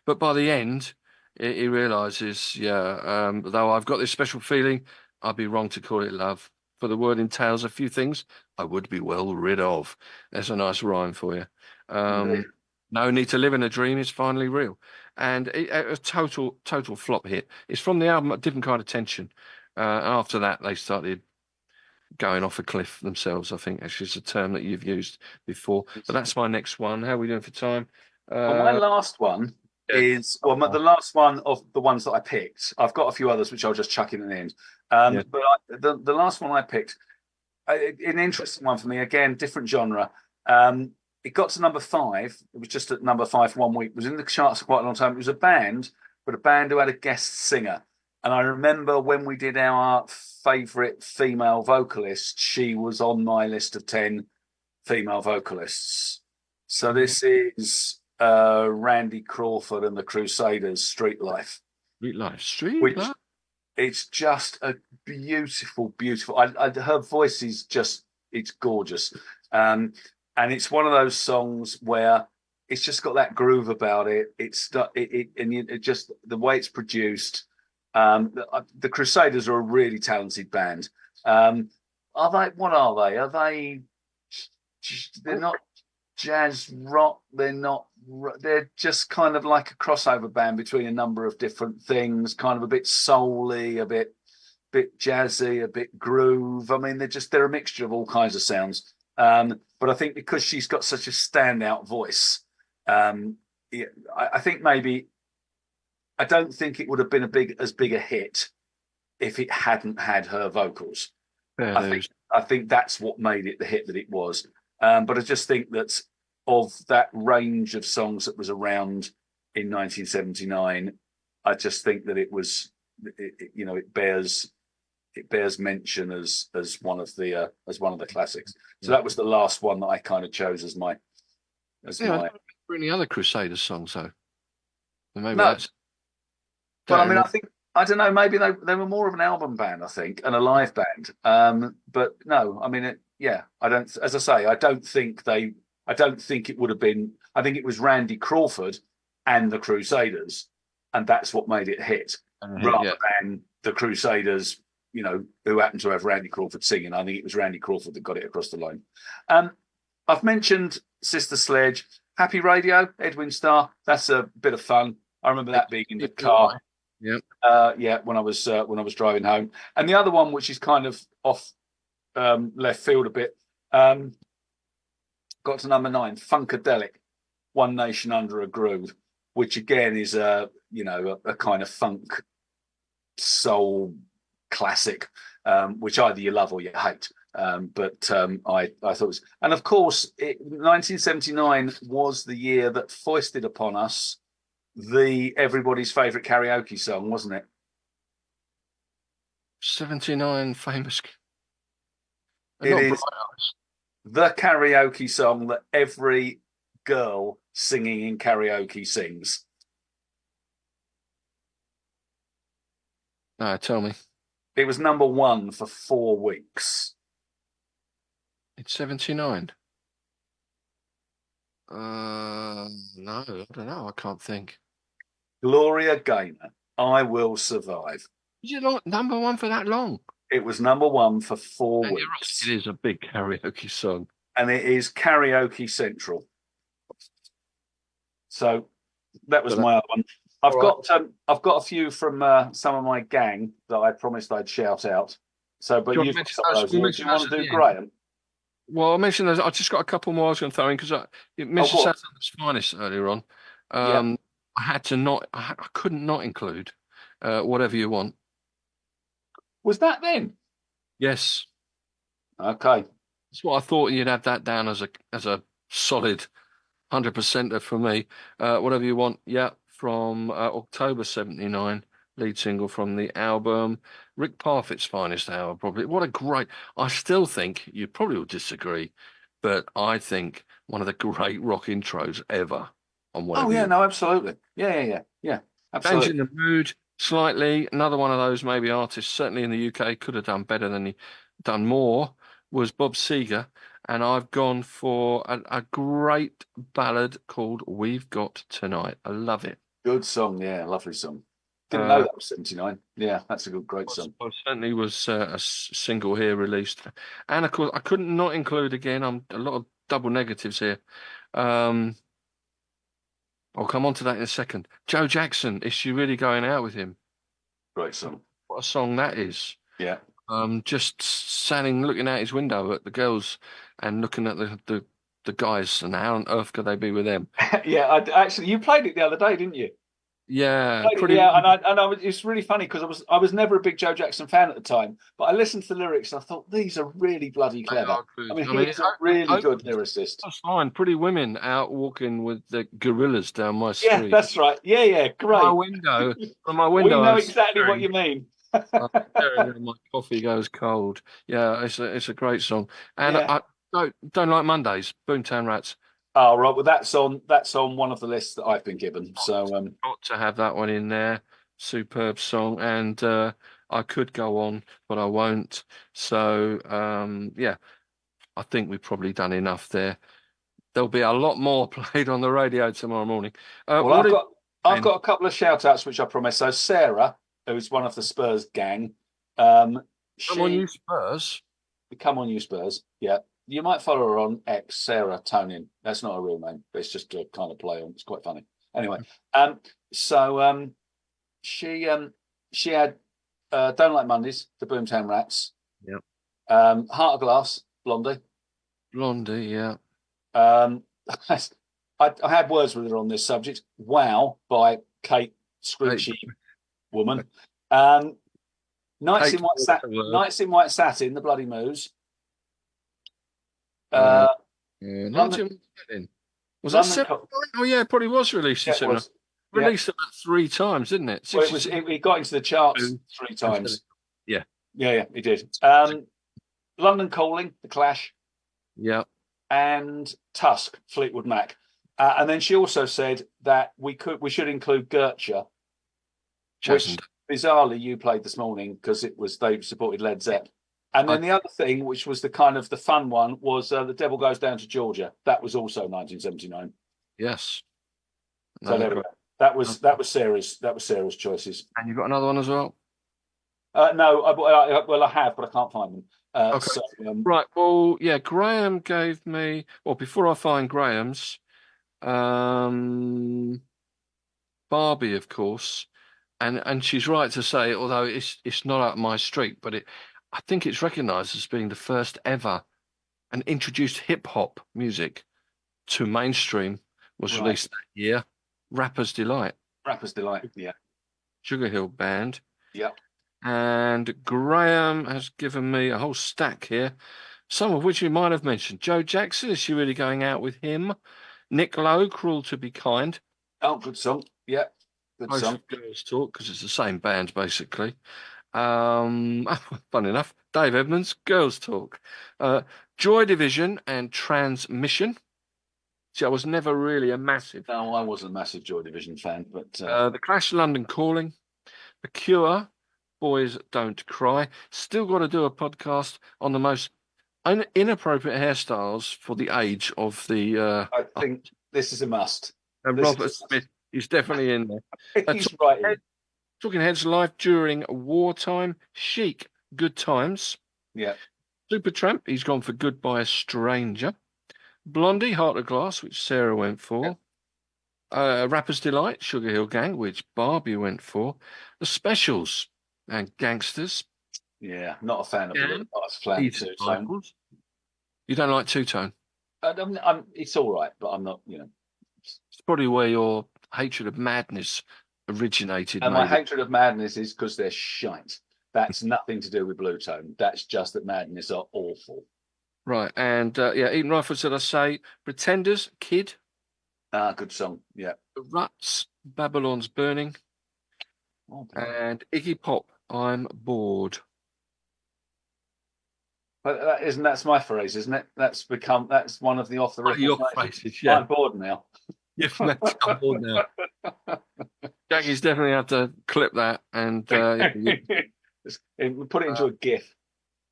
But by the end, he realizes, though I've got this special feeling, I'd be wrong to call it love. For the word entails a few things I would be well rid of. There's a nice rhyme for you. No need to live in a dream. It's finally real. And a total flop hit. It's from the album A Different Kind of Tension. After that, they started going off a cliff themselves, I think. Actually, it's a term that you've used before. But that's my next one. How are we doing for time? Well, my last one is the last one of the ones that I picked. I've got a few others which I'll just chuck in at the end. But the last one I picked, an interesting one for me. Again, different genre. It got to number 5. It was just at number 5 for 1 week. It was in the charts for quite a long time. It was a band who had a guest singer. And I remember when we did our favourite female vocalist, she was on my list of 10 female vocalists. So this is Randy Crawford and the Crusaders, Street Life. Street Life? It's just a beautiful, beautiful. Her voice is it's gorgeous. And it's one of those songs where it's just got that groove about it. It just the way it's produced. The Crusaders are a really talented band. Are they? What are they? Are they? They're not jazz rock. They're not. They're just kind of like a crossover band between a number of different things. Kind of a bit soul-y, a bit jazzy, a bit groove. I mean, they're a mixture of all kinds of sounds. But I think because she's got such a standout voice, I think maybe I don't think it would have been as big a hit if it hadn't had her vocals. I think that's what made it the hit that it was. But I just think that of that range of songs that was around in 1979, I just think that it was, it bears mention as one of the classics. So that was the last one that I kind of chose as my. I don't remember any other Crusaders songs though. Maybe no. that's. But I mean, I don't know. Maybe they were more of an album band, I think, and a live band. But no, I mean, I don't. As I say, I don't think it would have been. I think it was Randy Crawford and the Crusaders, and that's what made it hit, rather than the Crusaders, who happened to have Randy Crawford singing. I think it was Randy Crawford that got it across the line. I've mentioned Sister Sledge, Happy Radio, Edwin Starr. That's a bit of fun. I remember that being in the car. When I was driving home. And the other one, which is kind of off left field a bit, Got to number 9, Funkadelic, One Nation Under a Groove, which again is a kind of funk soul classic, which either you love or you hate. But I thought it was, and of course, 1979 was the year that foisted upon us the everybody's favourite karaoke song, wasn't it? 79 famous. It is the karaoke song that every girl singing in karaoke sings. No, tell me. It was number 1 for 4 weeks. It's 79. No, I don't know. I can't think. Gloria Gaynor, I Will Survive. Is it not number 1 for that long? It was number 1 for 4 And weeks. it is a big karaoke song. And it is karaoke central. So that was my other one. I've got a few from some of my gang that I promised I'd shout out. So, but you've got some of those. Do you want to do Graham? Well, I mentioned those. I just got a couple more I was going to throw in because it mentioned Saturn's Finest earlier on. I had to not. I couldn't not include Whatever You Want. Was that then? Yes. Okay. That's what I thought. You'd have that down as a solid 100%er for me. Whatever You Want. Yeah, from October '79. Lead single from the album, Rick Parfitt's finest hour, probably. What a great! I still think you probably will disagree, but I think one of the great rock intros ever on Whatever. Oh yeah, no, absolutely. Yeah, absolutely. Changing the mood slightly. Another one of those maybe artists, certainly in the UK, could have done better than he done more. Was Bob Seger, and I've gone for a great ballad called "We've Got Tonight." I love it. Good song, yeah, lovely song. Didn't know that was 79. Yeah, that's a great song. Well, certainly was a single here released. And of course, I couldn't not include again, I'm a lot of double negatives here. I'll come on to that in a second. Joe Jackson, Is She Really Going Out With Him? Great song. What a song that is. Yeah. Just standing, looking out his window at the girls and looking at the guys, and how on earth could they be with them? Yeah, actually, you played it the other day, didn't you? Yeah, it's really funny because I was never a big Joe Jackson fan at the time, but I listened to the lyrics and I thought these are really bloody clever. I mean, he's a really good lyricist. That's fine. Pretty women out walking with the gorillas down my street. Yeah, that's right. Yeah, great. From my window, we know exactly what you mean. My coffee goes cold. Yeah, it's a great song, and I don't like Mondays. Boomtown Rats. Oh, right. Well, that's on one of the lists that I've been given. So got to have that one in there. Superb song, and I could go on, but I won't. So I think we've probably done enough there. There'll be a lot more played on the radio tomorrow morning. Well, I've got a couple of shout outs which I promised. So Sarah, who's one of the Spurs gang, Come on, you Spurs. Come on, you Spurs. Yeah. You might follow her on X, Sarah Tonin. That's not a real name. It's just a kind of play on. It's quite funny. Anyway, she had Don't Like Mondays, the Boomtown Rats. Yep. Heart of Glass, Blondie. Blondie, yeah. I had words with her on this subject. Wow, by Kate Screechy Woman. Nights in White Satin, the Bloody Moose. London, was that 79? Oh yeah, it probably was released in 79. Released about 3 times, didn't it? Well, it got into the charts 3 times. Yeah, it did. London Calling, The Clash. Yeah. And Tusk, Fleetwood Mac. And then she also said that we should include Gertrude, which bizarrely you played this morning because they supported Led Zeppelin. And then the other thing, which was the kind of the fun one, was The Devil Goes Down to Georgia. That was also 1979. Yes. So there we go. That was Sarah's choices. And you got another one as well? No, I have, but I can't find them. Okay. So, right. Well, yeah. Graham gave me. Well, before I find Graham's, Barbie, of course, and she's right to say, although it's not up my street, but I think it's recognised as being the first ever and introduced hip hop music to mainstream was released that year. Rapper's Delight. Rapper's Delight, yeah. Sugar Hill Band. Yeah. And Graham has given me a whole stack here, some of which we might have mentioned. Joe Jackson, is she really going out with him? Nick Lowe, Cruel to Be Kind. Oh, good song. Yeah, good song. Girls Talk, because it's the same band, basically. Fun enough. Dave Edmonds, Girls Talk. Joy Division and Transmission. See, I was never really a massive. No, I wasn't a massive Joy Division fan, but The Clash, London Calling. The Cure, Boys Don't Cry. Still got to do a podcast on the most inappropriate hairstyles for the age of the. I think this is a must. And Robert Smith, he's definitely in there. He's right in. Talking Heads live during wartime. Chic, Good Times. Yeah. Supertramp, he's gone for Goodbye Stranger. Blondie, Heart of Glass, which Sarah went for. Yeah. Rapper's Delight, Sugar Hill Gang, which Barbie went for. The Specials and Gangsters. Yeah, not a fan of the flat two-tone. You don't like two-tone? It's all right, but I'm not, It's probably where your hatred of madness originated. And my hatred of madness is because they're shite. That's nothing to do with Blue Tone. That's just that madness are awful. Right, and Eaton Rifles, did I say? Pretenders, Kid. Good song, yeah. The Ruts, Babylon's Burning. And Iggy Pop, I'm Bored. But that's my phrase, isn't it? That's one of the off the record your phrases, yeah. I'm bored now. I'm bored now. Jackie's definitely have to clip that and we put it into a GIF.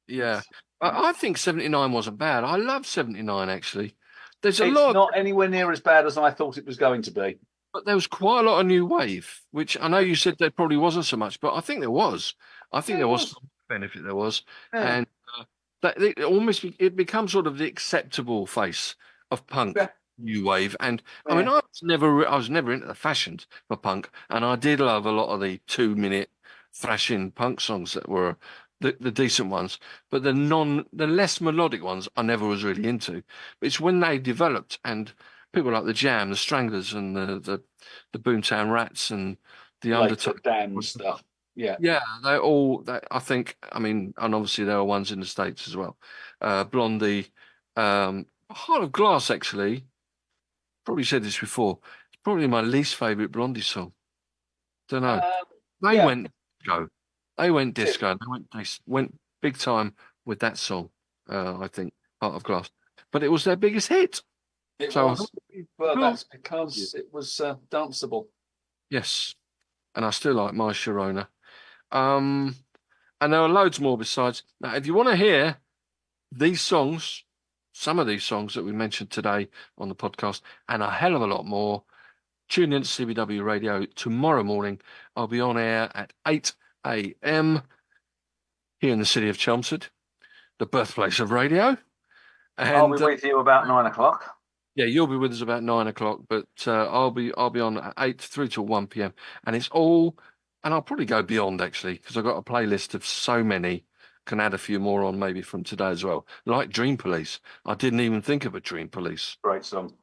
Yeah. I think 79 wasn't bad. I love 79 actually. It's not anywhere near as bad as I thought it was going to be. But there was quite a lot of new wave, which I know you said there probably wasn't so much, but I think there was. I think there was some benefit there was. Yeah. And it becomes sort of the acceptable face of punk. Yeah. New wave, and I mean, I was never into the fashions for punk, and I did love a lot of the 2-minute thrashing punk songs that were the decent ones, but the less melodic ones I never was really into. But it's when they developed, and people like the Jam, the Stranglers, and the Boomtown Rats, and the Undertow Damn stuff. Yeah, I think. I mean, and obviously there are ones in the States as well. Blondie, Heart of Glass, actually. Probably said this before. It's probably my least favourite Blondie song. Don't know. They went disco. They went disco. They went big time with that song. I think Heart of Glass, but it was their biggest hit. It was. Well, that's because it was danceable. Yes, and I still like My Sharona. And there are loads more besides. Now, if you want to hear these songs. Some of these songs that we mentioned today on the podcast, and a hell of a lot more, tune in to CBW Radio tomorrow morning. I'll be on air at 8 a.m. here in the city of Chelmsford, the birthplace of radio. And I'll be with you about 9 o'clock. Yeah, you'll be with us about 9 o'clock, but I'll be on at 8 through till 1 p.m. And it's all, and I'll probably go beyond actually, because I've got a playlist of so many. Can add a few more on maybe from today as well. Like Dream Police. I didn't even think of a Dream Police. Great song.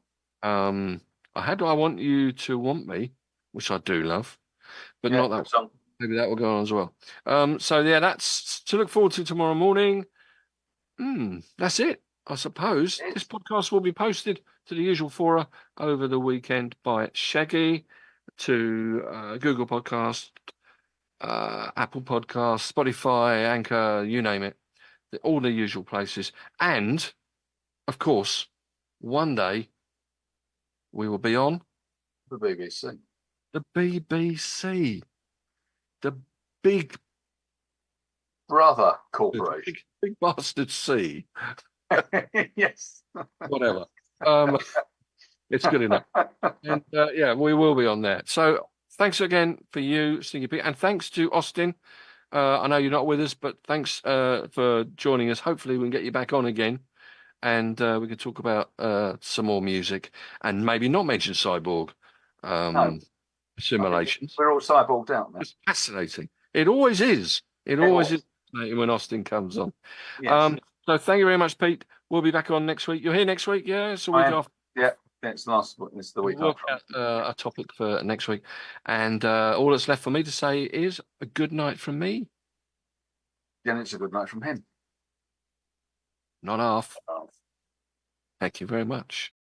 I had I Want You to Want Me, which I do love, but not that song. Maybe that will go on as well. So yeah, that's to look forward to tomorrow morning. That's it, I suppose. This podcast will be posted to the usual fora over the weekend by Shaggy to Google Podcast, Apple Podcasts, Spotify, Anchor, you name it, all the usual places. And, of course, one day we will be on the BBC. The BBC. The big brother corporation. Big bastard C. Yes. Whatever. It's good enough. And, we will be on there. So, thanks again for you, Stinky Pete, and thanks to Austin. I know you're not with us, but thanks for joining us. Hopefully we can get you back on again, and we can talk about some more music, and maybe not mention Cyborg, Assimilation. We're all cyborged out now. It's fascinating. It always is. It always is fascinating when Austin comes on. Yes. So thank you very much, Pete. We'll be back on next week. You're here next week, yeah? It's a week I am. after. Yeah, it's the week We'll work after. out a topic for next week. And all that's left for me to say is a good night from me. Yeah, it's a good night from him. Not half. Thank you very much.